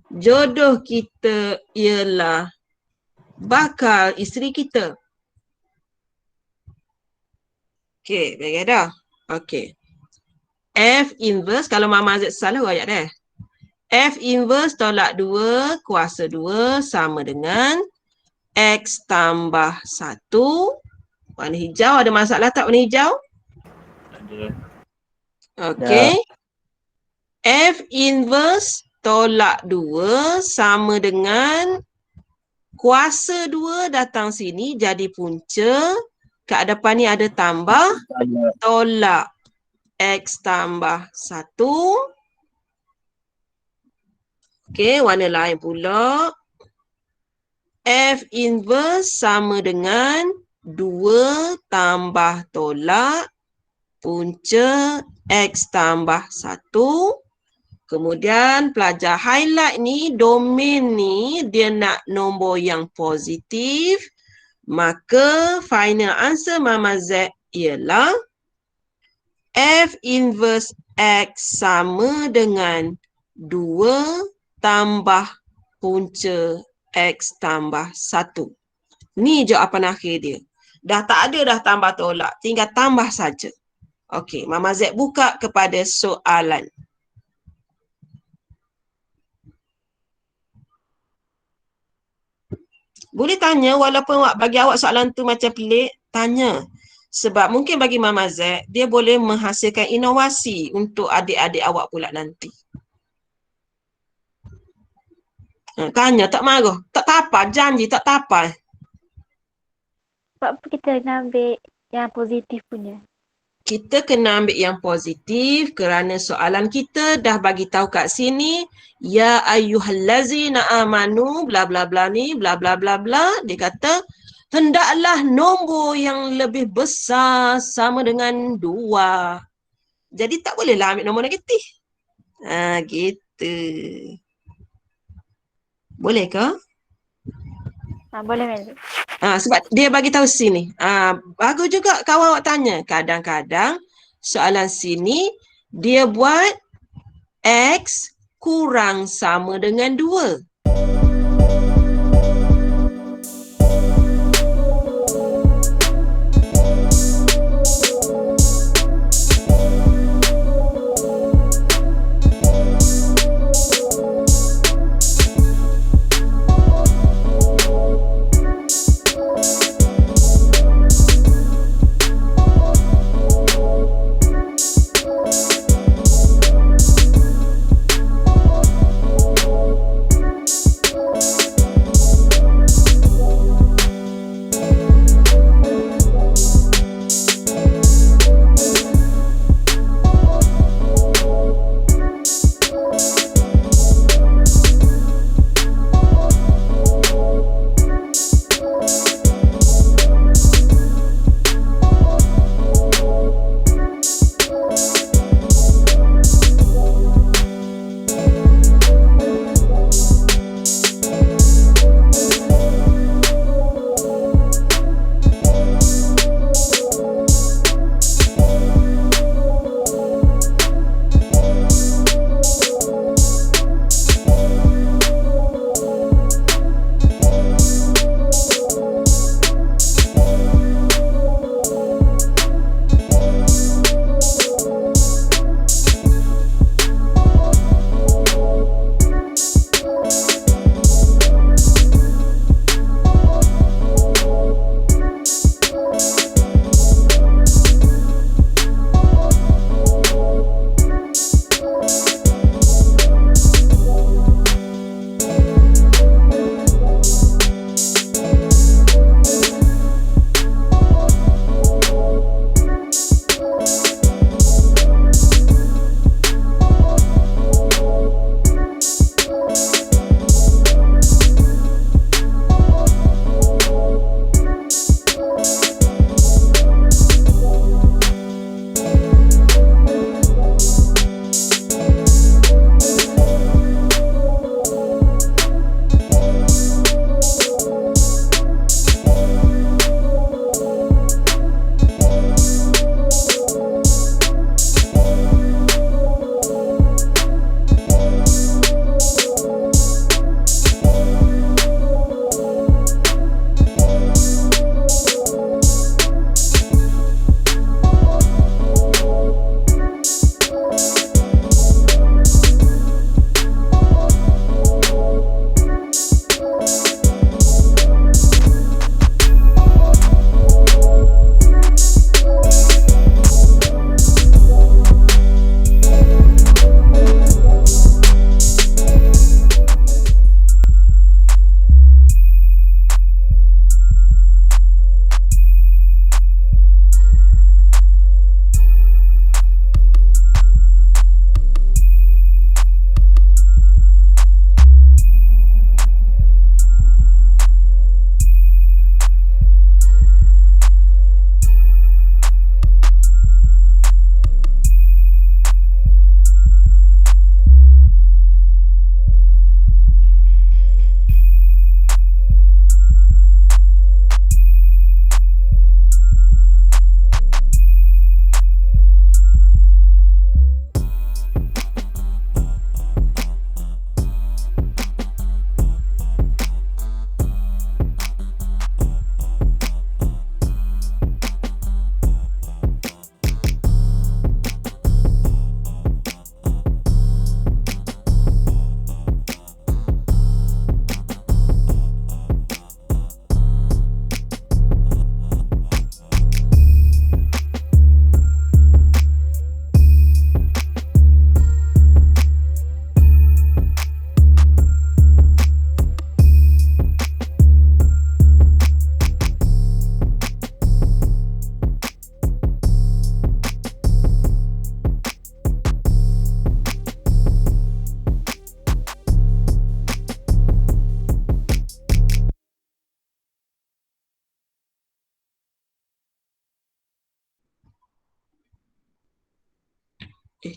Speaker 1: Jodoh kita ialah bakal isteri kita. Okey, baik dah. Okey. F inverse, kalau Mama Z salah ayat dah. F inverse tolak 2 kuasa 2 sama dengan X tambah 1. Warna hijau, ada masalah tak warna hijau?
Speaker 5: Tak ada.
Speaker 1: Okey. F inverse tolak 2 sama dengan kuasa 2 datang sini jadi punca. Kat depan ni ada tambah. Tolak X tambah 1. Okey, warna lain pula. F inverse sama dengan 2 tambah tolak punca X tambah 1. Kemudian pelajar highlight ni, domain ni dia nak nombor yang positif. Maka final answer Mama Z ialah F inverse X sama dengan 2 tambah punca X tambah 1. Ni jawapan akhir dia. Dah tak ada dah tambah tolak. Tinggal tambah saja. Okey, Mama Z buka kepada soalan. Boleh tanya walaupun bagi awak soalan tu macam pelik, tanya. Sebab mungkin bagi Mama Z, dia boleh menghasilkan inovasi untuk adik-adik awak pula nanti. Tanya, tak marah. Tak tapal, janji tak tapal.
Speaker 2: Sebab apa kita nak ambil yang positif punya?
Speaker 1: Kita kena ambil yang positif kerana soalan kita dah bagi tahu kat sini, ya ayyuhallazina amanu bla bla bla ni bla bla bla bla. Dia kata hendaklah nombor yang lebih besar sama dengan 2. Jadi tak bolehlah ambil nombor negatif. Gitu. Boleh ke?
Speaker 2: Boleh, Mel.
Speaker 1: Sebab dia bagi tahu sini. Bagus juga kawan awak tanya. Kadang-kadang soalan sini dia buat X kurang sama dengan 2.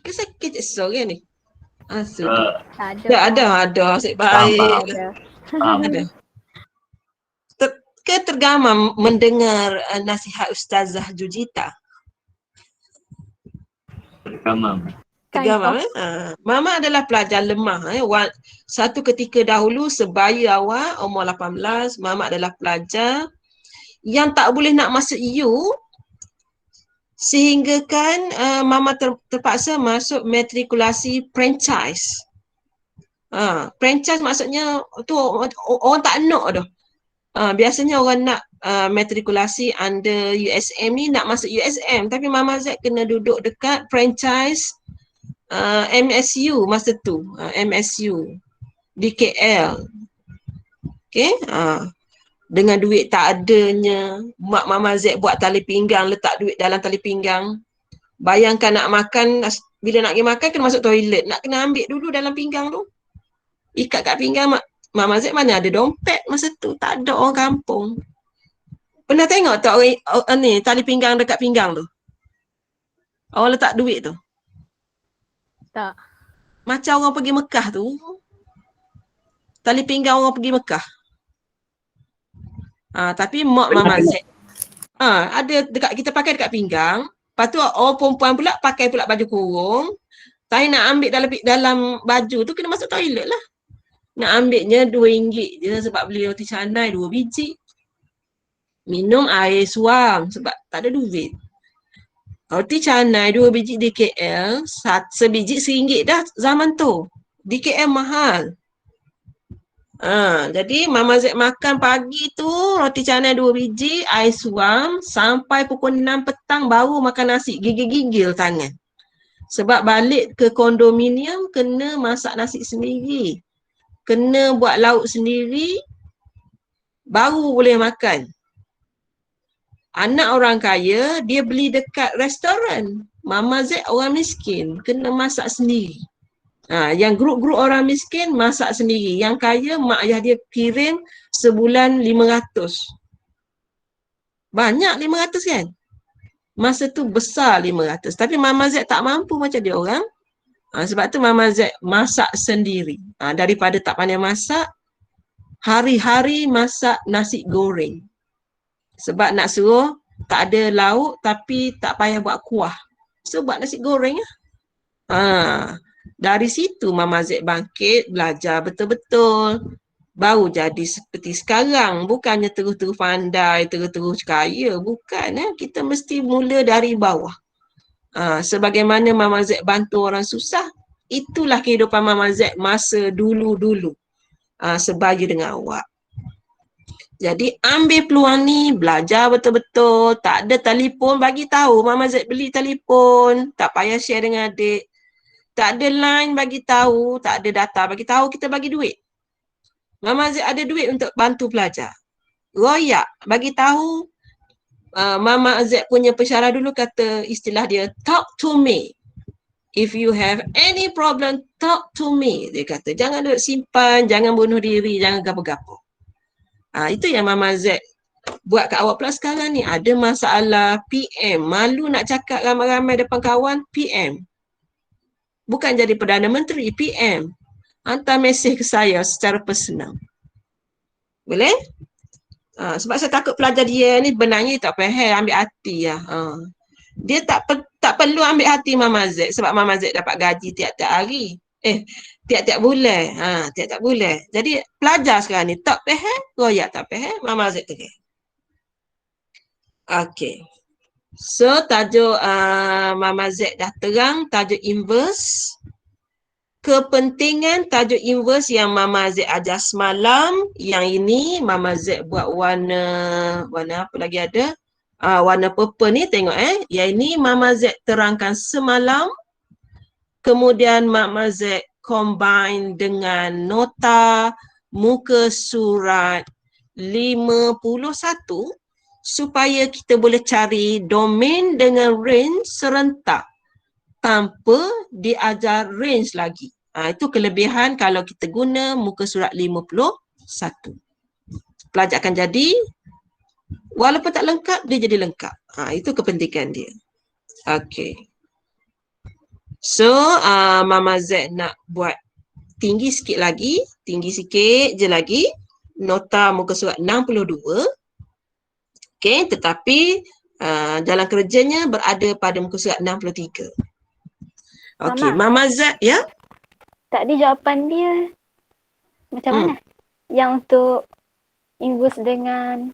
Speaker 1: Ke sakit je sore ni? Asyik.
Speaker 2: Tak ada.
Speaker 1: Ya, ada. Asyik
Speaker 5: Faham,
Speaker 1: baik.
Speaker 5: faham.
Speaker 2: Ada.
Speaker 5: Faham.
Speaker 1: Ada. Tergamam mendengar nasihat Ustazah Jujita.
Speaker 5: Terkamam.
Speaker 1: Tergamam, Mama adalah pelajar lemah. Satu ketika dahulu, sebaya awal, umur 18, Mama adalah pelajar yang tak boleh nak masuk U, sehingga kan Mama terpaksa masuk matrikulasi franchise. Franchise maksudnya tu orang tak nak dah. Biasanya orang nak matrikulasi under USM ni nak masuk USM, tapi Mama Z kena duduk dekat franchise MSU masa tu, MSU di KL. Okay, dengan duit tak adanya, mak Mama Z buat tali pinggang, letak duit dalam tali pinggang. Bayangkan nak makan, bila nak pergi makan kena masuk toilet, nak kena ambil dulu dalam pinggang tu. Ikat kat pinggang Mama Z mana ada dompet masa tu, tak ada orang kampung. Pernah tengok tak ni tali pinggang dekat pinggang tu? Orang letak duit tu.
Speaker 2: Tak.
Speaker 1: Macam orang pergi Mekah tu. Tali pinggang orang pergi Mekah. Tapi mak Mama Z. Ada dekat kita pakai dekat pinggang. Lepas tu orang perempuan pula pakai pula baju kurung. Saya nak ambil dalam baju tu kena masuk toilet lah. Nak ambilnya RM2 je sebab beli roti canai 2 biji. Minum air suam sebab tak ada duit. Roti canai 2 biji di KL, sebiji RM1 dah zaman tu. Di KL mahal. Jadi Mama Z makan pagi tu roti canai 2 biji, air suam, sampai pukul 6 petang baru makan nasi. Gigil-gigil tangan. Sebab balik ke kondominium kena masak nasi sendiri. Kena buat lauk sendiri, baru boleh makan. Anak orang kaya, dia beli dekat restoran. Mama Z orang miskin, kena masak sendiri. Yang grup-grup orang miskin, masak sendiri. Yang kaya, mak ayah dia kirim sebulan 500. Banyak 500 kan? Masa tu besar 500. Tapi Mama Z tak mampu macam dia orang. Sebab tu Mama Z masak sendiri. Daripada tak pandai masak, hari-hari masak nasi goreng. Sebab nak suruh tak ada lauk tapi tak payah buat kuah. So buat nasi goreng lah. Dari situ Mama Z bangkit, belajar betul-betul. Baru jadi seperti sekarang. Bukannya terus-terus pandai, terus-terus kaya. Bukan. Kita mesti mula dari bawah. Sebagaimana Mama Z bantu orang susah, itulah kehidupan Mama Z masa dulu-dulu. Sebaya dengan awak. Jadi ambil peluang ni, belajar betul-betul. Tak ada telefon, bagi tahu Mama Z beli telefon. Tak payah share dengan adik. Tak ada line, bagi tahu. Tak ada data, bagi tahu, kita bagi duit. Mama Z ada duit untuk bantu pelajar. Royak, bagi tahu. Mama Z punya pensyarah dulu kata istilah dia, talk to me. If you have any problem, talk to me. Dia kata, jangan duduk simpan, jangan bunuh diri, jangan gapo-gapo. Itu yang Mama Z buat kat awak pula sekarang ni. Ada masalah, PM. Malu nak cakap ramai-ramai depan kawan, PM. Bukan jadi Perdana Menteri, PM. Hantar mesej ke saya secara personal. Boleh? Sebab saya takut pelajar dia ni benarnya tak faham, ambil hati lah. Dia tak perlu ambil hati Mama Z sebab Mama Z dapat gaji tiap-tiap hari. Tiap-tiap bulan. Tiap-tiap bulan. Jadi pelajar sekarang ni tak faham, royak tak faham, Mama Z tekan. Okey. So tajuk Mama Z dah terang, tajuk inverse. Kepentingan tajuk inverse yang Mama Z ajar semalam, yang ini Mama Z buat warna apa lagi ada? Warna purple ni tengok Yang ini Mama Z terangkan semalam. Kemudian Mama Z combine dengan nota muka surat 51 supaya kita boleh cari domain dengan range serentak tanpa diajar range lagi. Itu kelebihan kalau kita guna muka surat 51. Pelajar akan jadi, walaupun tak lengkap, dia jadi lengkap. Itu kepentingan dia. Okey. So, Mama Z nak buat tinggi sikit lagi. Tinggi sikit je lagi. Nota muka surat 62. Okay, tetapi jalan kerjanya berada pada muka surat 63. Okey, Mama Z, ya?
Speaker 2: Tadi jawapan dia macam mana? Yang untuk inverse dengan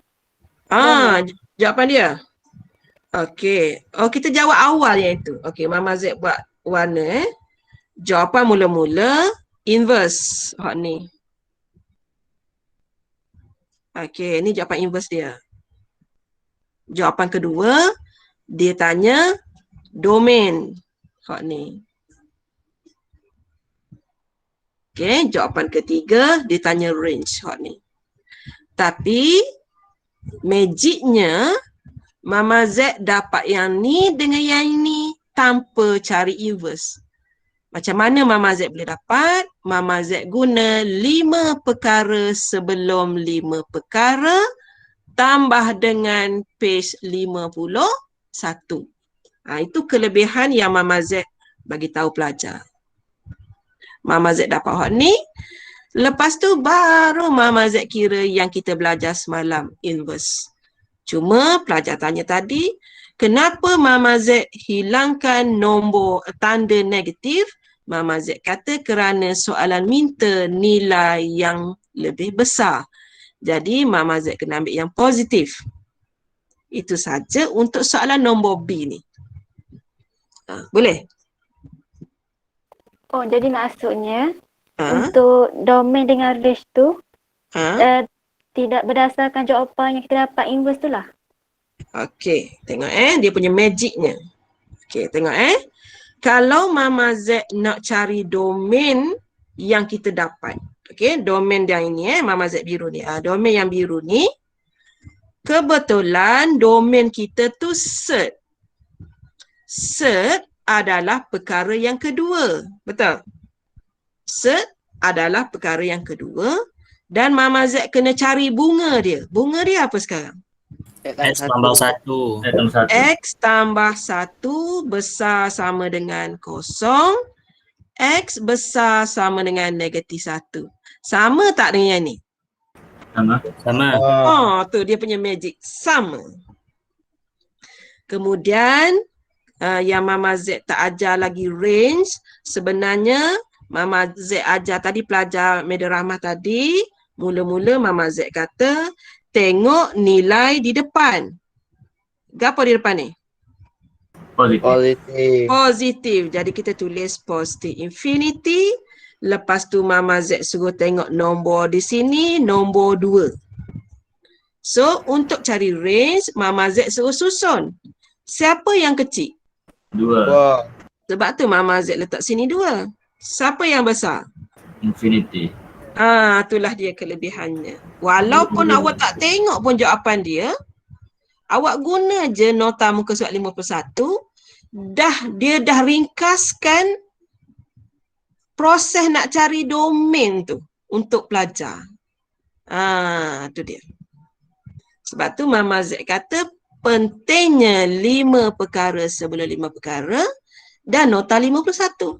Speaker 1: jawapan dia. Okey. Oh, kita jawab awal yang itu. Okey, Mama Z buat warna Jawapan mula-mula inverse. Ni. Okey, ni jawapan inverse dia. Jawapan kedua, dia tanya domain. Ni. Okey, jawapan ketiga, dia tanya range. Ni. Tapi, magicnya, Mama Z dapat yang ni dengan yang ini tanpa cari inverse. Macam mana Mama Z boleh dapat? Mama Z guna 5 perkara sebelum 5 perkara tambah dengan page 51. Itu kelebihan yang Mama Z bagi tahu pelajar. Mama Z dapat hak ni. Lepas tu baru Mama Z kira yang kita belajar semalam, inverse. Cuma pelajar tanya tadi, kenapa Mama Z hilangkan nombor tanda negatif? Mama Z kata kerana soalan minta nilai yang lebih besar. Jadi Mama Z kena ambil yang positif. Itu saja untuk soalan nombor B ni. Boleh?
Speaker 2: Oh, jadi maksudnya untuk domain dengan range tu tidak berdasarkan jawapan yang kita dapat inverse tu lah.
Speaker 1: Okey, tengok dia punya magicnya. Okey, tengok kalau Mama Z nak cari domain yang kita dapat. Okey, domain yang ini Mama Z biru ni. Domain yang biru ni kebetulan domain kita tu cert. Cert adalah perkara yang kedua. Betul? Cert adalah perkara yang kedua. Dan Mama Z kena cari bunga dia. Bunga dia apa sekarang?
Speaker 7: X tambah 1.
Speaker 1: X tambah 1 besar sama dengan 0. X besar sama dengan negatif 1. Sama tak dengan yang ni?
Speaker 7: Sama.
Speaker 1: Tu dia punya magic. Sama. Kemudian, yang Mama Z tak ajar lagi range. Sebenarnya, Mama Z ajar tadi, pelajar Media Rahmah tadi. Mula-mula Mama Z kata, tengok nilai di depan. Apa di depan ni? Positif. Jadi kita tulis positif infinity. Lepas tu Mama Z suruh tengok nombor di sini, nombor 2. So untuk cari range, Mama Z suruh susun. Siapa yang kecil?
Speaker 5: 2.
Speaker 1: Sebab tu Mama Z letak sini 2. Siapa yang besar?
Speaker 5: Infinity.
Speaker 1: Itulah dia kelebihannya. Walaupun awak tak tengok pun jawapan dia, awak guna je nota muka surat 51, dia dah ringkaskan proses nak cari domain tu untuk pelajar. Tu dia. Sebab tu Mama Z kata pentingnya 5 perkara sebelum 5 perkara dan nota 51.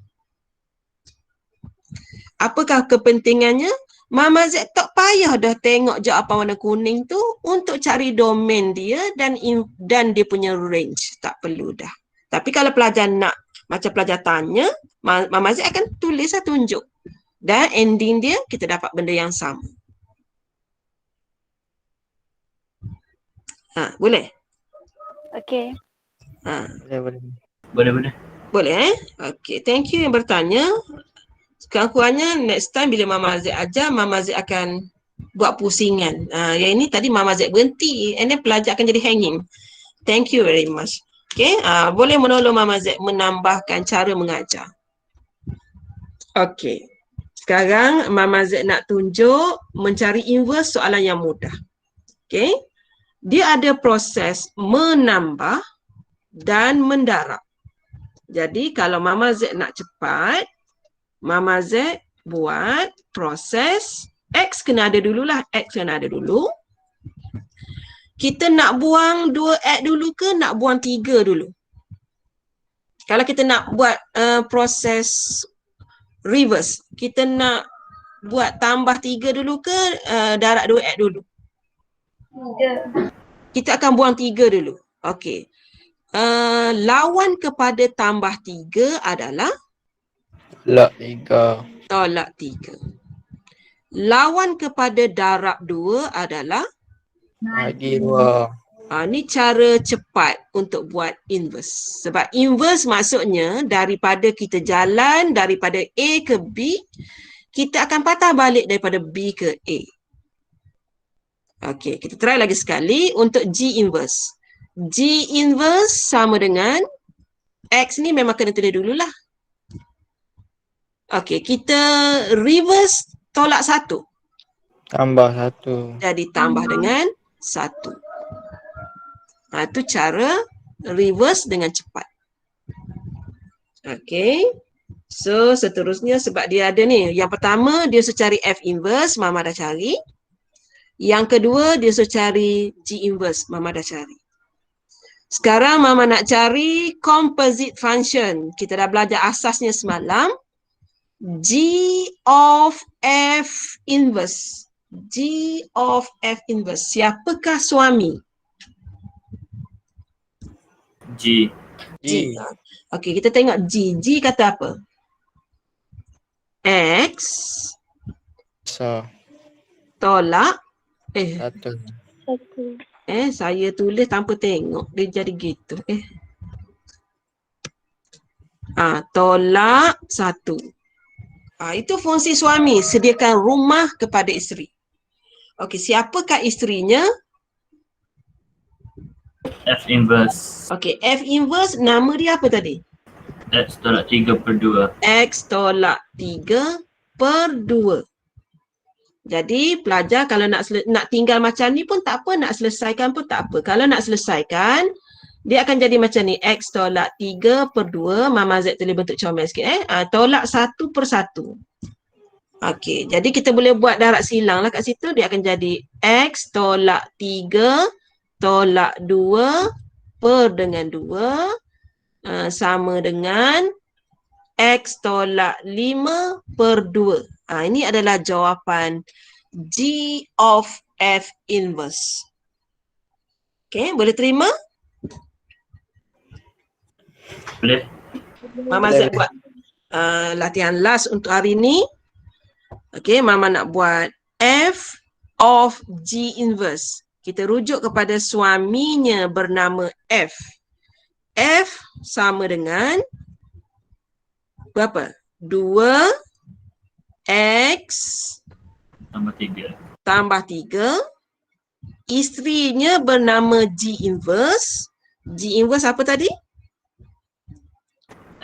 Speaker 1: Apakah kepentingannya? Mama Z tak payah dah tengok jawapan warna kuning tu untuk cari domain dia dan dia punya range. Tak perlu dah. Tapi kalau pelajar nak, macam pelajar tanya, Mama Z akan tulis tunjuk. Dan ending dia, kita dapat benda yang sama. Boleh?
Speaker 2: Okey.
Speaker 5: Boleh.
Speaker 1: Boleh Okey, thank you yang bertanya. Kurang-kurangnya next time bila Mama Z ajar, Mama Z akan buat pusingan. Yang ini tadi Mama Z berhenti and then pelajar akan jadi hanging. Thank you very much. Okay, boleh menolong Mama Z menambahkan cara mengajar. Okay, sekarang Mama Z nak tunjuk mencari inverse soalan yang mudah. Okay, dia ada proses menambah dan mendarab. Jadi kalau Mama Z nak cepat, Mama Z buat proses X kena ada dululah. X kena ada dulu. Kita nak buang 2X dulu ke nak buang 3 dulu? Kalau kita nak buat proses reverse, kita nak buat tambah 3 dulu ke darab 2 add dulu?
Speaker 4: 3.
Speaker 1: Kita akan buang 3 dulu. Okey. Lawan kepada tambah 3 adalah
Speaker 3: Tolak 3.
Speaker 1: tolak 3. Lawan kepada darab 2 adalah
Speaker 3: Bagi 2.
Speaker 1: ni cara cepat untuk buat inverse. Sebab inverse maksudnya daripada kita jalan daripada A ke B, kita akan patah balik daripada B ke A. Okey, kita try lagi sekali untuk G inverse. G inverse sama dengan X ni memang kena tulis dululah. Okey, kita reverse tolak 1.
Speaker 3: Tambah 1.
Speaker 1: Jadi tambah dengan 1. Itu cara reverse dengan cepat. Okey. So, seterusnya sebab dia ada ni. Yang pertama, dia suruh cari F inverse, Mama dah cari. Yang kedua, dia suruh cari G inverse, Mama dah cari. Sekarang Mama nak cari composite function. Kita dah belajar asasnya semalam. G of F inverse. G of F inverse. Siapakah suami?
Speaker 7: G.
Speaker 1: G. Okey, kita tengok G. G kata apa? X
Speaker 3: So,
Speaker 1: tolak
Speaker 3: 1.
Speaker 1: saya tulis tanpa tengok dia jadi gitu. Tolak 1. Itu fungsi suami, sediakan rumah kepada isteri. Okey, siapakah isterinya?
Speaker 7: F inverse.
Speaker 1: Okey, F inverse nama dia apa tadi?
Speaker 7: X tolak 3/2.
Speaker 1: X tolak 3/2. Jadi pelajar kalau nak tinggal macam ni pun tak apa, nak selesaikan pun tak apa. Kalau nak selesaikan, dia akan jadi macam ni. X tolak 3/2, Mama Z tulis bentuk comel sikit. Tolak 1/1. Okey, jadi kita boleh buat darab silang lah kat situ. Dia akan jadi X tolak 3 tolak 2 per dengan 2 sama dengan X tolak 5/2. Ini adalah jawapan G of F inverse. Okey, boleh terima?
Speaker 7: Boleh?
Speaker 1: Mama Z buat latihan last untuk hari ni. Okey, Mama nak buat F of G inverse. Kita rujuk kepada suaminya bernama F. F sama dengan berapa? 2X tambah 3. Isterinya bernama G inverse. G inverse apa tadi?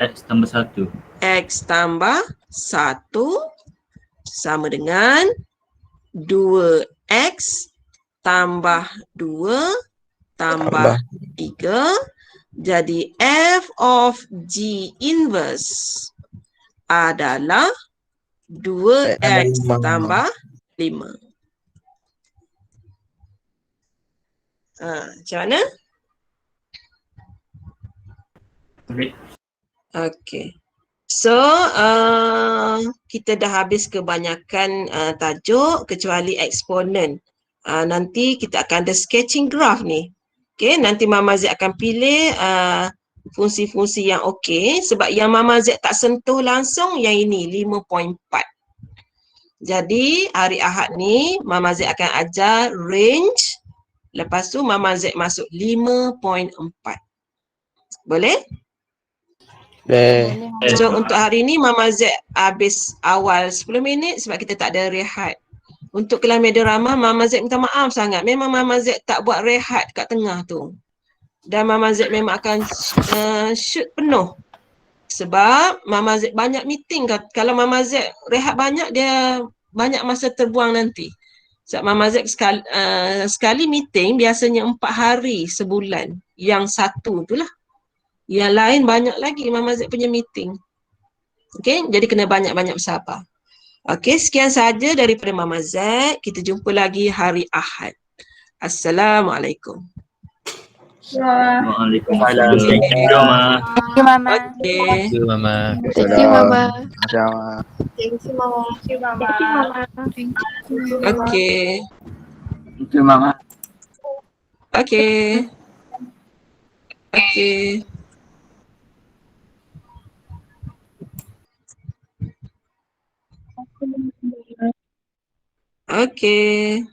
Speaker 7: X tambah 1.
Speaker 1: X tambah 1 sama dengan 2X tambah 2 tambah 3. Jadi F of G inverse adalah 2X tambah 5. Macam mana?
Speaker 7: Boleh.
Speaker 1: Okey. So, kita dah habis kebanyakan tajuk kecuali eksponen. Nanti kita akan ada sketching graph ni. Okey, nanti Mama Z akan pilih fungsi-fungsi yang okey sebab yang Mama Z tak sentuh langsung yang ini 5.4. Jadi hari Ahad ni Mama Z akan ajar range, lepas tu Mama Z masuk 5.4. Boleh?
Speaker 3: Boleh.
Speaker 1: So untuk hari ni Mama Z habis awal 10 minit sebab kita tak ada rehat. Untuk kelas media ramah, Mama Z minta maaf sangat. Memang Mama Z tak buat rehat kat tengah tu. Dan Mama Z memang akan shoot penuh. Sebab Mama Z banyak meeting. Kalau Mama Z rehat banyak, dia banyak masa terbuang nanti. Sebab Mama Z sekali meeting biasanya 4 hari sebulan. Yang satu tu lah. Yang lain banyak lagi Mama Z punya meeting. Okay, jadi kena banyak-banyak bersabar. Okey, sekian saja daripada Mama Z. Kita jumpa lagi hari Ahad. Assalamualaikum.
Speaker 7: Waalaikumsalam.
Speaker 1: Okay.
Speaker 7: Thank you, Mama.
Speaker 2: Thank you, Mama.
Speaker 1: Okay.
Speaker 3: Thank you, Mama.
Speaker 6: Thank you, Mama.
Speaker 3: Sama.
Speaker 4: Thank you, Mama.
Speaker 2: Thank you, Mama.
Speaker 1: Okay.
Speaker 5: Thank you, Mama.
Speaker 1: Okay. Okay. Okay.